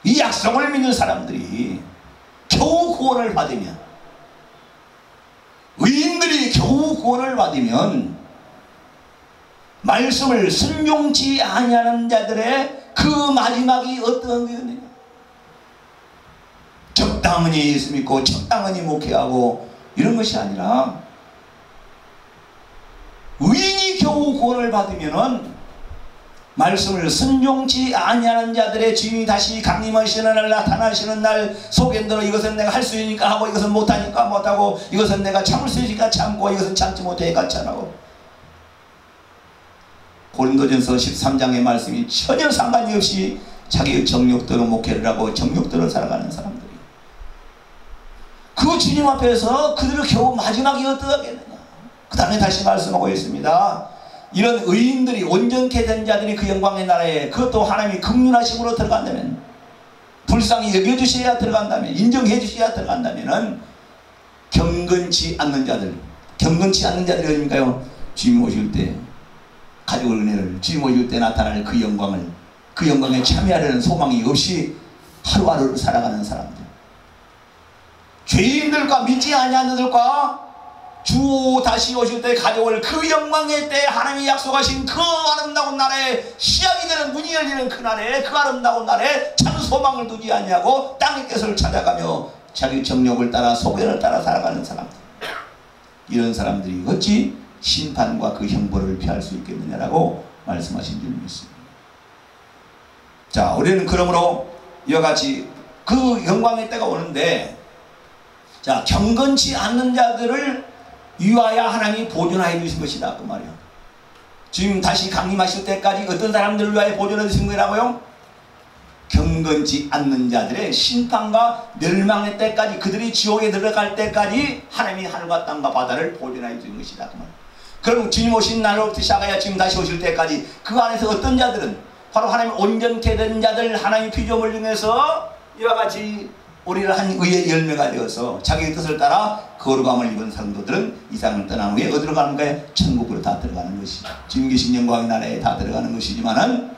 이 약속을 믿는 사람들이 겨우 구원을 받으면, 의인들이 겨우 구원을 받으면 말씀을 순종치 아니하는 자들의 그 마지막이 어떤 거였느냐? 적당히 예수 믿고 적당히 목회하고 이런 것이 아니라 의인이 겨우 구원을 받으면은 말씀을 순종치 아니하는 자들의 주님이 다시 강림하시는 날, 나타나시는 날 속엔들어 이것은 내가 할 수 있으니까 하고 이것은 못하니까 못하고 이것은 내가 참을 수 있으니까 참고 이것은 참지 못하니까 참하고, 고린도전서 13장의 말씀이 전혀 상관이 없이 자기의 정욕대로 목회를 하고 정욕대로 살아가는 사람들이, 그 그 주님 앞에서 그들을 겨우 마지막에 어떠하겠느냐. 그 다음에 다시 말씀하고 있습니다. 이런 의인들이 온전케 된 자들이 그 영광의 나라에, 그것도 하나님이 긍휼하심으로 들어간다면, 불쌍히 여겨주셔야 들어간다면, 인정해 주셔야 들어간다면은 경건치 않는 자들, 경건치 않는 자들이 어딥니까요? 주님 오실 때 가져올 은혜를, 주님 오실 때 나타날 그 영광을, 그 영광에 참여하려는 소망이 없이 하루하루를 살아가는 사람들, 죄인들과 믿지 아니하는 자들과 주 다시 오실 때 가져올 그 영광의 때 하나님이 약속하신 그 아름다운 날에, 시작이 되는 문이 열리는 그 날에, 그 아름다운 날에 참 소망을 두지 아니하고 땅의 것을 찾아가며 자기 정욕을 따라 소견을 따라 살아가는 사람들, 이런 사람들이 어찌 심판과 그 형벌을 피할 수 있겠느냐라고 말씀하신 줄 믿습니다. 자, 우리는 그러므로 이와 같이 그 영광의 때가 오는데, 자, 경건치 않는 자들을 위하여 하나님이 보존하여 주신 것이다 그 말이야. 지금 다시 강림하실 때까지 어떤 사람들을 위하여 보존해 주신 거라고요? 경건치 않는 자들의 심판과 멸망의 때까지, 그들이 지옥에 들어갈 때까지 하나님이 하늘과 땅과 바다를 보존하여 주신 것이다 그 말이야. 그럼 주님 오신 날로부터 시작하여 지금 다시 오실 때까지 그 안에서 어떤 자들은 바로 하나님 온전케 된 자들, 하나님의 피조물 중에서 이와 같이 우리를 한 의의 열매가 되어서 자기의 뜻을 따라 거룩함을 입은 성도들은 이 세상을 떠난 후에 어디로 가는가요? 천국으로 다 들어가는 것이죠. 지금 계신 영광의 나라에 다 들어가는 것이지만은,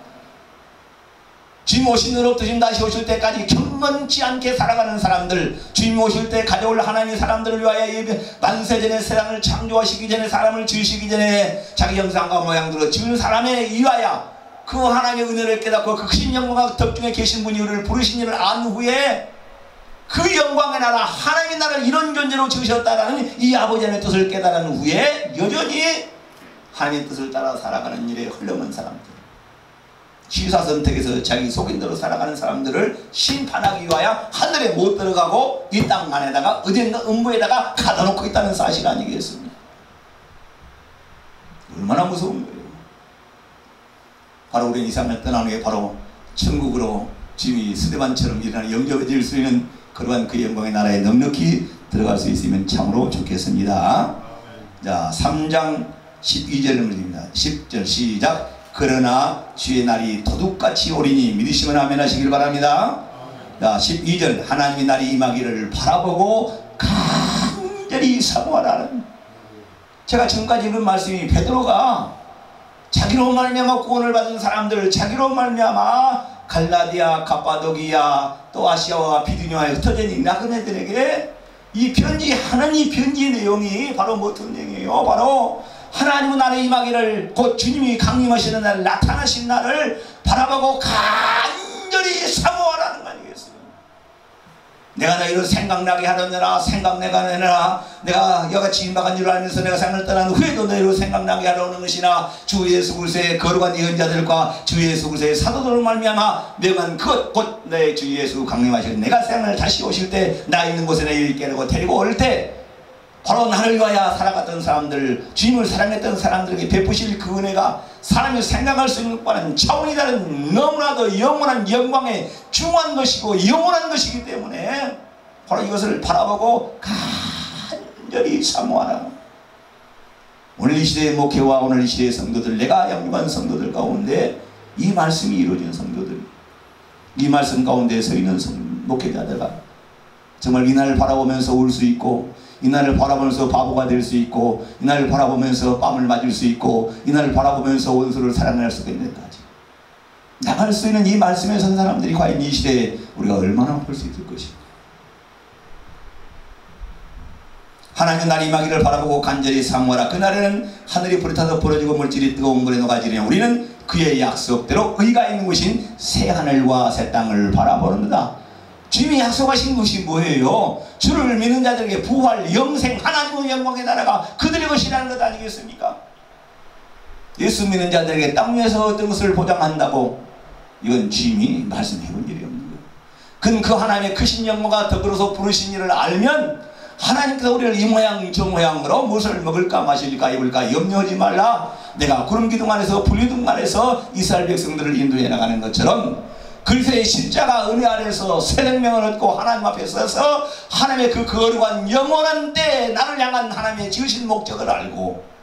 주님 오신 후로부터 지금 다시 오실 때까지 경건치 않게 살아가는 사람들, 주님 오실 때 가져올 하나님의 사람들을 위하여 만세전에 세상을 창조하시기 전에, 사람을 지으시기 전에 자기 형상과 모양대로 지은 사람에 위하여 그 하나님의 은혜를 깨닫고 그 크신 영광과 덕중에 계신 분이 우리를 부르신 일을 안 후에 그 영광의 나라, 하나님의 나라를 이런 존재로 지으셨다라는 이 아버지의 뜻을 깨달은 후에 여전히 하나님의 뜻을 따라 살아가는 일에 흘러온 사람들, 취사선택에서 자기 속인대로 살아가는 사람들을 심판하기 위하여 하늘에 못 들어가고 이 땅 안에다가 어딘가 음부에다가 가둬놓고 있다는 사실 아니겠습니까? 얼마나 무서운 거예요. 바로 우리는 이 세상을 떠난 후에 바로 천국으로 지금이 스데반처럼 일어나는 영접해질 수 있는 그러한 그 영광의 나라에 넉넉히 들어갈 수 있으면 참으로 좋겠습니다. 자, 3장 12절을 드립니다. 10절 시작. 그러나 주의 날이 도둑같이 오리니 믿으시면 아멘 하시길 바랍니다. 자, 12절 하나님의 날이 임하기를 바라보고 간절히 사모하라는, 제가 지금까지 읽은 말씀이 베드로가 자기로 말미암아 구원을 받은 사람들, 자기로 말미암아 갈라디아, 갑바도기아, 또 아시아와 비두니아에 흩어져 있는 나그네들에게 이 편지, 하나님 편지 내용이 바로 어떤 내용이에요? 바로 하나님의 나라의 임하기를, 곧 주님이 강림하시는 날, 나타나신 날을 바라보고 간절히 사모하라는 거 아니겠어요? 내가 너희를 생각나게 하려느라, 생각내가 내가 여같이 임박한 줄 알면서 내가 생을 떠난 후에도 너희를 생각나게 하려는 것이나, 주 예수 그리스도의 거룩한 예언자들과 주 예수 그리스도의 사도들을 말미암아 명한 그것, 곧 내 주 예수 강림하실, 내가 생을 다시 오실 때 나 있는 곳에 너희를 깨르고 데리고 올 때 바로 나를 위하여 살아갔던 사람들, 주님을 사랑했던 사람들에게 베푸실 그 은혜가 사람이 생각할 수 있는 것과는 차원이 다른 너무나도 영원한 영광에 중요한 것이고 영원한 것이기 때문에 바로 이것을 바라보고 간절히 사모하라. 오늘 이 시대의 목회와 오늘 이 시대의 성도들, 내가 양육한 성도들 가운데 이 말씀이 이루어진 성도들, 이 말씀 가운데 서 있는 목회자들과 정말 이날을 바라보면서 울 수 있고, 이날을 바라보면서 바보가 될 수 있고, 이날을 바라보면서 뺨을 맞을 수 있고, 이날을 바라보면서 원수를 사랑할 수 있는 데까지 나갈 수 있는 이 말씀에 선 사람들이 과연 이 시대에 우리가 얼마나 볼 수 있을 것인가. 하나님의 날이 임하기를 바라보고 간절히 사모하라. 그날에는 하늘이 불에 타서 부러지고 물질이 뜨거운 물에 녹아지리니 우리는 그의 약속대로 의가 있는 곳인 새 하늘과 새 땅을 바라보는다. 주님이 약속하신 것이 뭐예요? 주를 믿는 자들에게 부활, 영생, 하나님의 영광의 나라가 그들의 것이라는 것 아니겠습니까? 예수 믿는 자들에게 땅 위에서 어떤 것을 보장한다고, 이건 주님이 말씀해 본 일이 없는 거예요. 그건 그 하나님의 크신 영광과 더불어서 부르신 일을 알면 하나님께서 우리를 이 모양 저 모양으로 무엇을 먹을까 마실까 입을까 염려하지 말라. 내가 구름 기둥 안에서 불기둥 안에서 이스라엘 백성들을 인도해 나가는 것처럼 그리스도의 십자가 은혜 아래서 새 생명을 얻고 하나님 앞에 서서 하나님의 그 거룩한 영원한 때 나를 향한 하나님의 지으신 목적을 알고,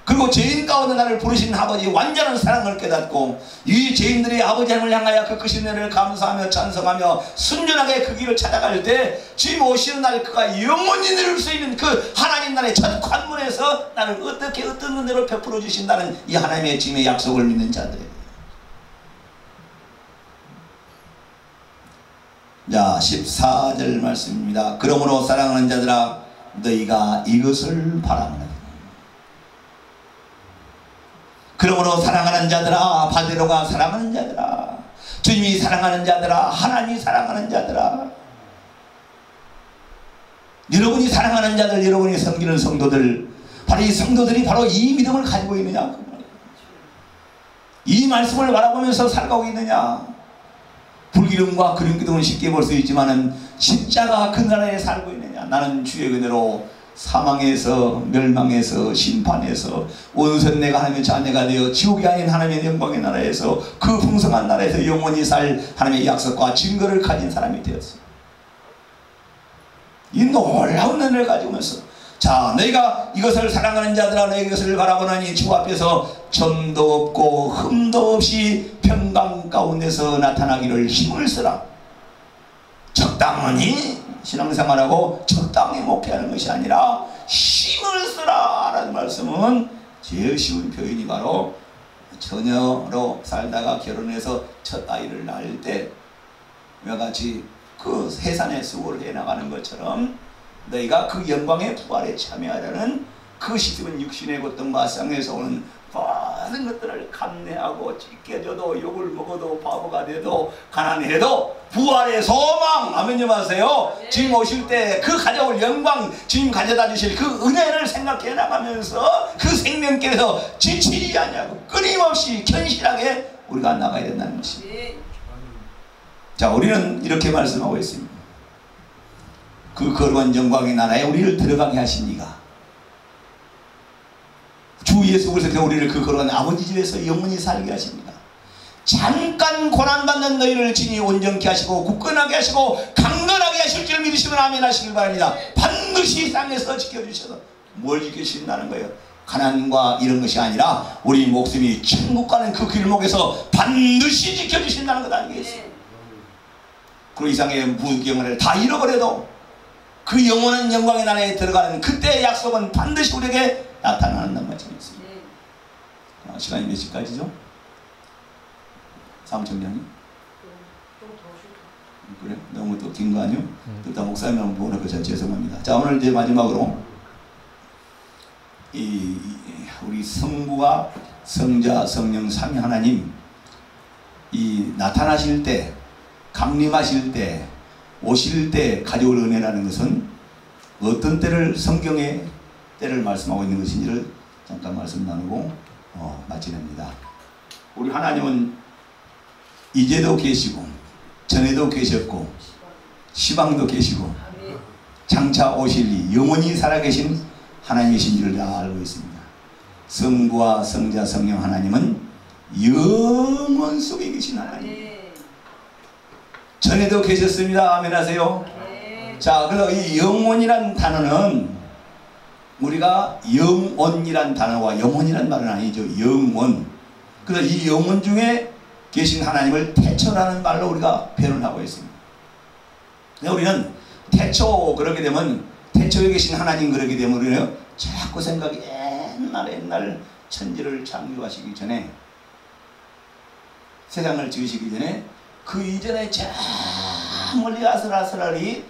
그리고 죄인 가운데 나를 부르신 아버지 완전한 사랑을 깨닫고, 이 죄인들이 아버지 하나님을 향하여 그 크신 은혜를 감사하며 찬성하며 순전하게 그 길을 찾아갈 때 주님 오시는 날 그가 영원히 누릴 수 있는 그 하나님 나라의 첫 관문에서 나를 어떻게 어떤 은혜를 베풀어 주신다는 이 하나님의 주님의 약속을 믿는 자들에게. 자, 14절 말씀입니다. 그러므로 사랑하는 자들아 너희가 이것을 바라노라. 그러므로 사랑하는 자들아, 바데로가 사랑하는 자들아, 주님이 사랑하는 자들아, 하나님이 사랑하는 자들아, 여러분이 사랑하는 자들, 여러분이 섬기는 성도들, 바로 이 성도들이 바로 이 믿음을 가지고 있느냐, 이 말씀을 바라보면서 살아가고 있느냐. 불기둥과 그림기둥은 쉽게 볼 수 있지만은 십자가 그 나라에 살고 있느냐. 나는 주의 은혜로 사망에서, 멸망에서, 심판에서 온전내가 하나님의 자녀가 되어 지옥이 아닌 하나님의 영광의 나라에서, 그 풍성한 나라에서 영원히 살 하나님의 약속과 증거를 가진 사람이 되었어. 이 놀라운 은혜를 가지고면서, 자, 너희가 이것을 사랑하는 자들아 너희 이것을 바라보나니 주 앞에서 점도 없고 흠도 없이 평강 가운데서 나타나기를 힘을 쓰라. 적당히 신앙생활하고 적당히 목회하는 것이 아니라 힘을 쓰라 라는 말씀은 제일 쉬운 표현이 바로 처녀로 살다가 결혼해서 첫 아이를 낳을 때 이와 같이 그 해산의 수고를 해나가는 것처럼 너희가 그 영광의 부활에 참여하려는 그 시스템은 육신의 고통과 상에서 오는 모든 것들을 감내하고 찢겨져도 욕을 먹어도 바보가 돼도 가난해도 부활의 소망, 아멘님 하세요. 주님 오실 때 그 가져올 영광, 주님 가져다 주실 그 은혜를 생각해 나가면서 그 생명길에서 지치지 않냐고 끊임없이 견실하게 우리가 나가야 된다는 것입니다. 자, 우리는 이렇게 말씀하고 있습니다. 그 거룩한 영광의 나라에 우리를 들어가게 하신 이가 주 예수 그리스도께서 우리를 그 거룩한 아버지 집에서 영원히 살게 하십니다. 잠깐 고난받는 너희를 진히 온전케 하시고 굳건하게 하시고 강건하게 하실 줄 믿으시면 아멘 하시길 바랍니다. 반드시 땅에서 지켜주셔서 뭘 지켜주신다는 거예요? 가난과 이런 것이 아니라 우리 목숨이 천국 가는 그 길목에서 반드시 지켜주신다는 것 아니겠어요? 그 이상의 무경을 다 잃어버려도 그 영원한 영광의 나라에 들어가는 그때의 약속은 반드시 우리에게 나타나는 말씀이었습니다. 시간이 몇 시까지죠? 사무총장님? 그래? 너무 또 긴 거 아니요? 또 목사님 한번 보내고 저 죄송합니다. 자, 오늘 이제 마지막으로 우리 성부와 성자 성령 삼위 하나님 이 나타나실 때, 강림하실 때, 오실 때 가져올 은혜라는 것은 어떤 때를 성경의 때를 말씀하고 있는 것인지를 잠깐 말씀 나누고 마치렵니다. 우리 하나님은 이제도 계시고 전에도 계셨고 시방도 계시고 장차 오실 이 영원히 살아계신 하나님이신 줄을 다 알고 있습니다. 성부와 성자 성령 하나님은 영원 속에 계신 하나님. 전에도 계셨습니다. 아멘 하세요. 자, 그래서 이 영원이란 단어는 우리가 영원이란 단어와 영혼이란 말은 아니죠. 영원. 그래서 이 영혼 중에 계신 하나님을 태초라는 말로 우리가 표현을 하고 있습니다. 우리는 태초 그러게 되면 태초에 계신 하나님 그러게 되면 우리는 자꾸 생각이 옛날 천지를 창조하시기 전에 세상을 지으시기 전에 그 이전에 저 멀리 아슬아슬하리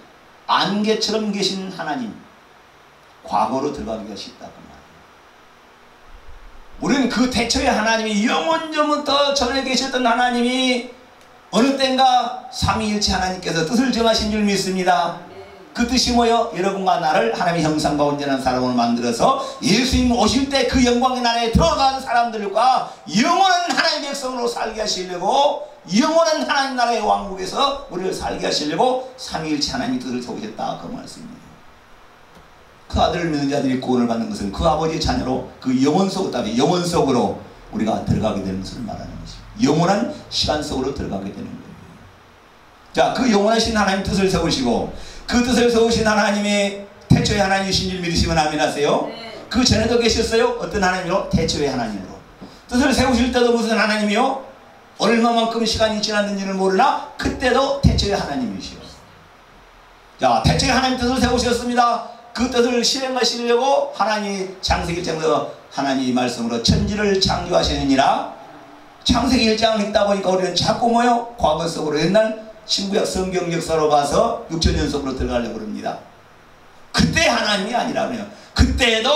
안개처럼 계신 하나님 과거로 들어가기가 쉽다 그 말이에요. 우리는 그 태초의 하나님이 영원전부터 전에 계셨던 하나님이 어느 때인가 삼위일체 하나님께서 뜻을 정하신 줄 믿습니다. 그 뜻이 뭐요? 여러분과 나를 하나님의 형상과 온전한 사람으로 만들어서 예수님 오실 때 그 영광의 나라에 들어간 사람들과 영원한 하나님의 백성으로 살게 하시려고 영원한 하나님 나라의 왕국에서 우리를 살게 하시려고 삼위일체 하나님이 뜻을 세우셨다 그 말씀입니다. 그 아들을 믿는 자들이 구원을 받는 것은 그 아버지의 자녀로 그 영혼 속으로 우리가 들어가게 되는 것을 말하는 것입니다. 영원한 시간 속으로 들어가게 되는 거예요. 자, 그 영원하신 하나님 뜻을 세우시고 그 뜻을 세우신 하나님이 태초의 하나님이신 줄 믿으시면 아멘 하세요. 네. 그 전에도 계셨어요. 어떤 하나님으로? 태초의 하나님으로. 뜻을 세우실 때도 무슨 하나님이요? 얼마만큼 시간이 지났는지는 모르나 그때도 태초의 하나님이시오. 자, 태초의 하나님 뜻을 세우셨습니다. 그 뜻을 실행하시려고 하나님이 창세기 1장에서 하나님이 말씀으로 천지를 창조하시느니라. 창세기 1장을 읽다 보니까 우리는 자꾸 뭐요? 과거 속으로 옛날 신구약 성경 역사로 가서 6천년 속으로 들어가려고 합니다. 그때 하나님이 아니라고요. 그때도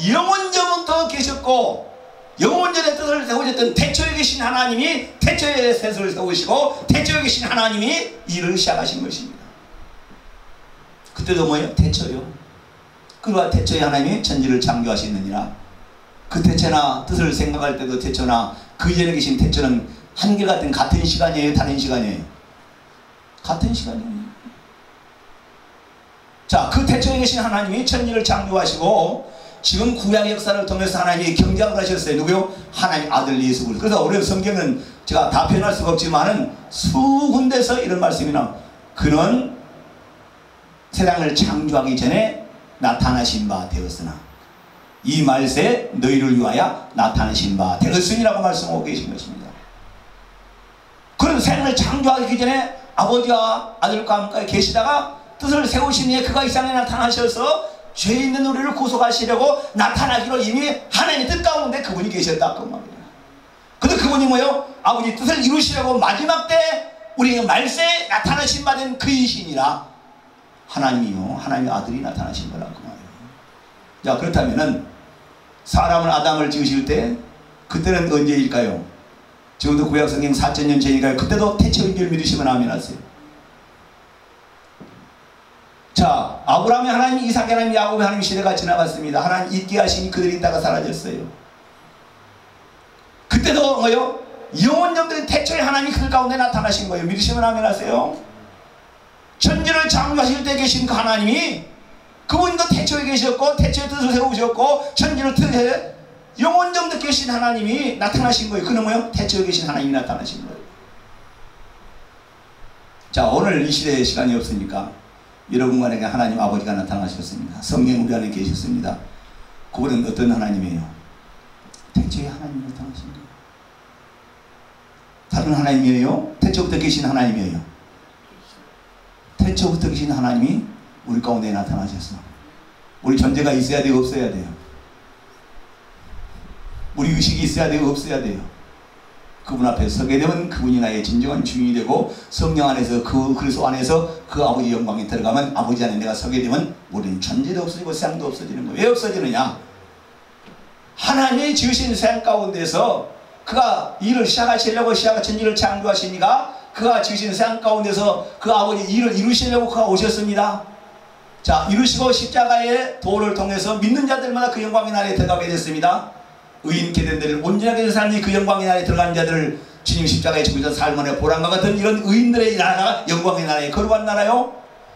영원전부터 계셨고 영원전의 뜻을 세우셨던 태초에 계신 하나님이 태초의 뜻을 세우시고 태초에 계신 하나님이 일을 시작하신 것입니다. 그때도 뭐예요? 태초요. 그와 태초의 하나님이 천지를 창조하시느니라. 그 태초나 뜻을 생각할 때도 태초나 그 이전에 계신 태초는 한결같은 같은 시간이에요? 다른 시간이에요? 같은 시간이에요. 자, 그 태초에 계신 하나님이 천지를 창조하시고 지금 구약 역사를 통해서 하나님이 경작을 하셨어요. 누구요? 하나님 아들 예수 그리스도. 그래서 우리 성경은 제가 다 표현할 수가 없지만은 수 군데서 이런 말씀이 나옵니다. 그는 세상을 창조하기 전에 나타나신 바 되었으나 이 말세 너희를 위하여 나타나신 바 되었으니라고 말씀하고 계신 것입니다. 그런 세상을 창조하기 전에 아버지와 아들과 함께 계시다가 뜻을 세우신 후에 그가 이 세상에 나타나셔서 죄 있는 우리를 구속하시려고 나타나기로 이미 하나님의 뜻 가운데 그분이 계셨다 그 말이에요. 근데 그분이 뭐예요? 아버지 뜻을 이루시려고 마지막 때 우리 말세에 나타나신 바 된 그이시니라. 하나님이요 하나님의 아들이 나타나신 거라 그 말이에요. 자, 그렇다면은 사람을 아담을 지으실 때 그때는 언제일까요? 지금도 구약 성경 4,000년 전이니까요. 그때도 태초인 줄 믿으시면 아멘 하세요. 자, 아브라함의 하나님, 이삭의 하나님, 야곱의 하나님 시대가 지나갔습니다. 하나님 있게 하시니 그들이 있다가 사라졌어요. 그때도 뭐요? 영원전들의 태초의 하나님이 그들 가운데 나타나신 거예요. 믿으시면 아멘 하세요. 천지를 창조하실 때 계신 그 하나님이 그분도 태초에 계셨고 태초의 뜻을 세우셨고 천지를 뜻에 영원전도 계신 하나님이 나타나신 거예요. 그는 뭐요? 태초에 계신 하나님이 나타나신 거예요. 자, 오늘 이 시대에 시간이 없으니까 여러분간에게 하나님 아버지가 나타나셨습니다. 성령 우리 안에 계셨습니다. 그분은 어떤 하나님이에요? 태초에 하나님이 나타나신 거예요. 다른 하나님이에요? 태초부터 계신 하나님이에요. 태초부터 계신 하나님이 우리 가운데 나타나셨어. 우리 존재가 있어야 돼요? 없어야 돼요? 우리 의식이 있어야 돼요? 없어야 돼요? 그분 앞에 서게 되면 그분이 나의 진정한 주인이 되고 성령 안에서 그 그리스도 안에서 그 아버지 영광에 들어가면 아버지 안에 내가 서게 되면 우리는 존재도 없어지고 세상도 없어지는 거예요. 왜 없어지느냐? 하나님이 지으신 세상 가운데서 그가 일을 시작하시려고 천지를 창조하시니까 그가 지으신 세상 가운데서 그 아버지 일을 이루시려고 그가 오셨습니다. 자, 이루시고 십자가의 도를 통해서 믿는 자들마다 그 영광의 나라에 들어가게 됐습니다. 의인케 된 데를 온전하게 된 사람이 그 영광의 나라에 들어간 자들을 주님 십자가에 죽으셔서 삶안에 보람과 같은 이런 의인들의 나라가 영광의 나라에 거룩한 나라요.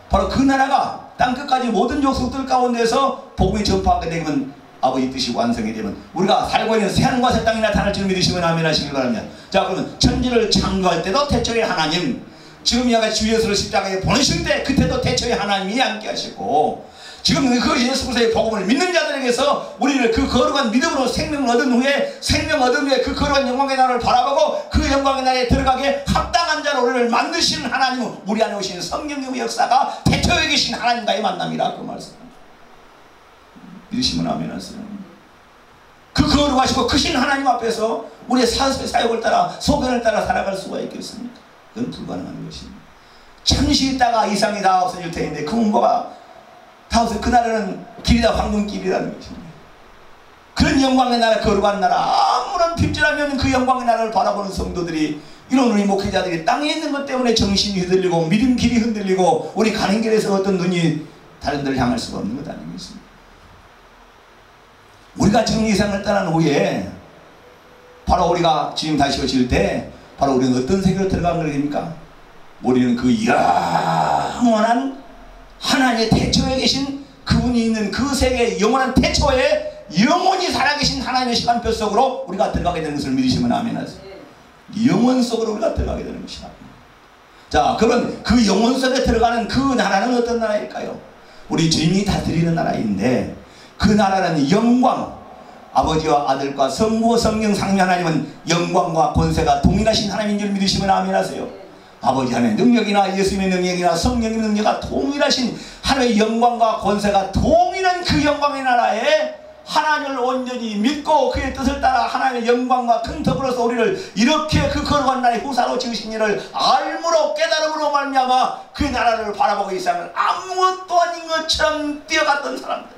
바로 그 나라가 땅끝까지 모든 족속들 가운데서 복음이 전파하게 되면 아버지 뜻이 완성이 되면 우리가 살고 있는 새하늘과 새 땅이 나타날 줄 믿으시면 아멘 하시길 바랍니다. 자, 그러면 천지를 창조할 때도 태초의 하나님, 지금 이와 같이 주 예수를 십자가에 보내실 때 그때도 태초의 하나님이 함께 하시고 지금 그 예수 그리스도의 복음을 믿는 자들에게서 우리를 그 거룩한 믿음으로 생명을 얻은 후에 그 거룩한 영광의 나라를 바라보고 그 영광의 나라에 들어가게 합당한 자로 우리를 만드시는 하나님은 우리 안에 오신 성령님의 역사가 태초에 계신 하나님과의 만남이라 그 말씀. 믿으시면 아멘 하세요. 그 거룩하시고 크신 하나님 앞에서 우리의 사역을 따라 소견을 따라 살아갈 수가 있겠습니까? 그건 불가능한 것입니다. 잠시 있다가 이상이 다 없어질 텐데 그 문보가 다 없어요. 그 나라는 길이다 황금길이라는 것입니다. 그런 영광의 나라, 거룩한 나라, 아무런 핍절하면 그 영광의 나라를 바라보는 성도들이 이런 우리 목회자들이 땅에 있는 것 때문에 정신이 흔들리고 믿음 길이 흔들리고 우리 가는 길에서 어떤 눈이 다른 데를 향할 수가 없는 것 아니겠습니까? 우리가 지금 이 세상을 떠난 후에 바로 우리가 지금 다시 오실 때 바로 우리는 어떤 세계로 들어간 것입니까? 우리는 그 영원한 하나님의 태초에 계신 그분이 있는 그 세계의 영원한 태초에 영원히 살아계신 하나님의 시간표 속으로 우리가 들어가게 되는 것을 믿으시면 아멘 하세요. 영혼 속으로 우리가 들어가게 되는 것이다. 자, 그러면 그 영혼 속에 들어가는 그 나라는 어떤 나라일까요? 우리 주님이 다스리는 나라인데, 그 나라는 영광, 아버지와 아들과 성부와 성령 삼위 하나님은 영광과 권세가 동일하신 하나님인 줄 믿으시면 아멘 하세요. 아버지 하나님의 능력이나 예수님의 능력이나 성령의 능력이 동일하신 하나님의 영광과 권세가 동일한 그 영광의 나라에 하나님을 온전히 믿고 그의 뜻을 따라 하나님의 영광과 큰 덕으로서 우리를 이렇게 그 거룩한 나라의 후사로 지으신 일을 알므로 깨달음으로 말미암아 그 나라를 바라보고 이 세상을 아무것도 아닌 것처럼 뛰어갔던 사람들,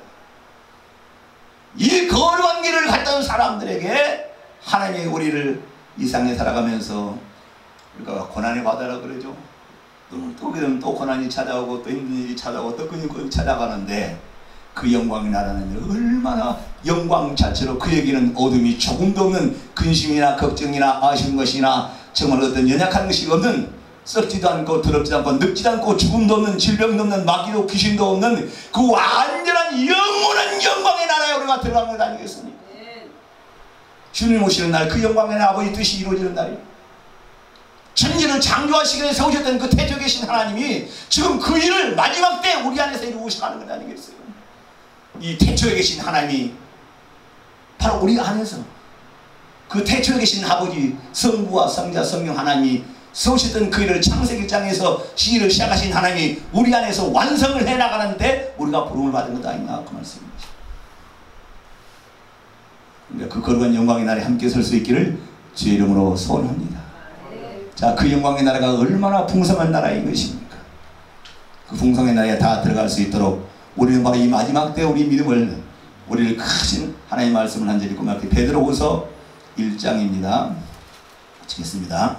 이 거룩한 길을 갔던 사람들에게 하나님이 우리를 이 세상에 살아가면서 우리가 고난의 바다라 그러죠. 또 그러면 또 고난이 찾아오고 또 힘든 일이 찾아오고 또 끊임없이 찾아가는데, 그 영광의 나라는 얼마나 영광 자체로 그에게는 어둠이 조금도 없는 근심이나 걱정이나 아쉬운 것이나 정말 어떤 연약한 것이 없는, 썩지도 않고 더럽지도 않고 늙지도 않고 죽음도 없는, 질병도 없는, 마귀도 귀신도 없는 그 완전한 영원한 영광의 나라에 우리가 들어간 것 아니겠습니까? 주님 오시는 날, 그 영광의 아버지 뜻이 이루어지는 날이에요. 천지를 창조하시기 위해 세우셨던 그 태초에 계신 하나님이 지금 그 일을 마지막 때 우리 안에서 이루고 가는 것 아니겠어요? 이 태초에 계신 하나님이 바로 우리 안에서 그 태초에 계신 아버지 성부와 성자 성령 하나님이 세우셨던 그 일을 창세기 1장에서 시기를 시작하신 하나님이 우리 안에서 완성을 해나가는데 우리가 부름을 받은 것 아니냐, 그 말씀입니다. 그러니까 그 거룩한 영광의 날에 함께 설 수 있기를 주의 이름으로 소원합니다. 자, 그 영광의 나라가 얼마나 풍성한 나라인 것입니까? 그 풍성의 나라에 다 들어갈 수 있도록 우리는 바로 이 마지막 때 우리 믿음을, 우리를 크신 하나님의 말씀을 한 절 읽고 말게. 베드로후서 1장입니다. 마치겠습니다.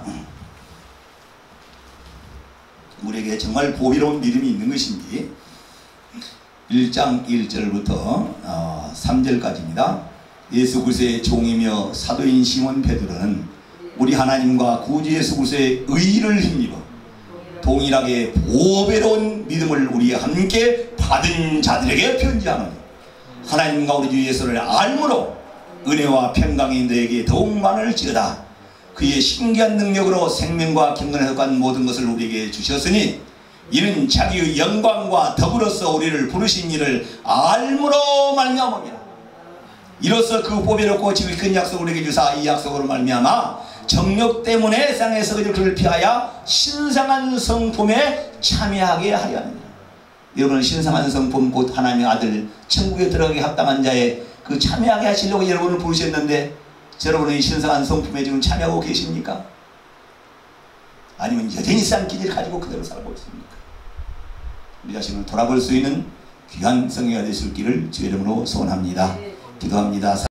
우리에게 정말 보배로운 믿음이 있는 것인지 1장 1절부터 3절까지입니다. 예수 그리스도의 종이며 사도인 시몬 베드로는 우리 하나님과 구주 예수 그리스도의 의를 힘입어 동일하게 보배로운 믿음을 우리 함께 받은 자들에게 편지하노니, 하나님과 우리 주 예수를 알므로 은혜와 평강이 너에게 더욱 많을지어다. 그의 신기한 능력으로 생명과 경건에 속한 모든 것을 우리에게 주셨으니 이는 자기의 영광과 더불어서 우리를 부르신 이를 알므로 말미암음이라. 이로써 그 보배롭고 지극히 큰 약속을 우리에게 주사 이 약속으로 말미암아 정욕 때문에 세상에서 그를 피하여 신성한 성품에 참여하게 하려 합니다. 여러분은 신성한 성품, 곧 하나님의 아들 천국에 들어가게 합당한 자에 그 참여하게 하시려고 여러분을 부르셨는데, 여러분은 이 신성한 성품에 지금 참여하고 계십니까? 아니면 여전히 쌍기질을 가지고 그대로 살고 있습니까? 우리 자신을 돌아볼 수 있는 귀한 성회가 되실 길을 주의 이름으로 소원합니다. 기도합니다.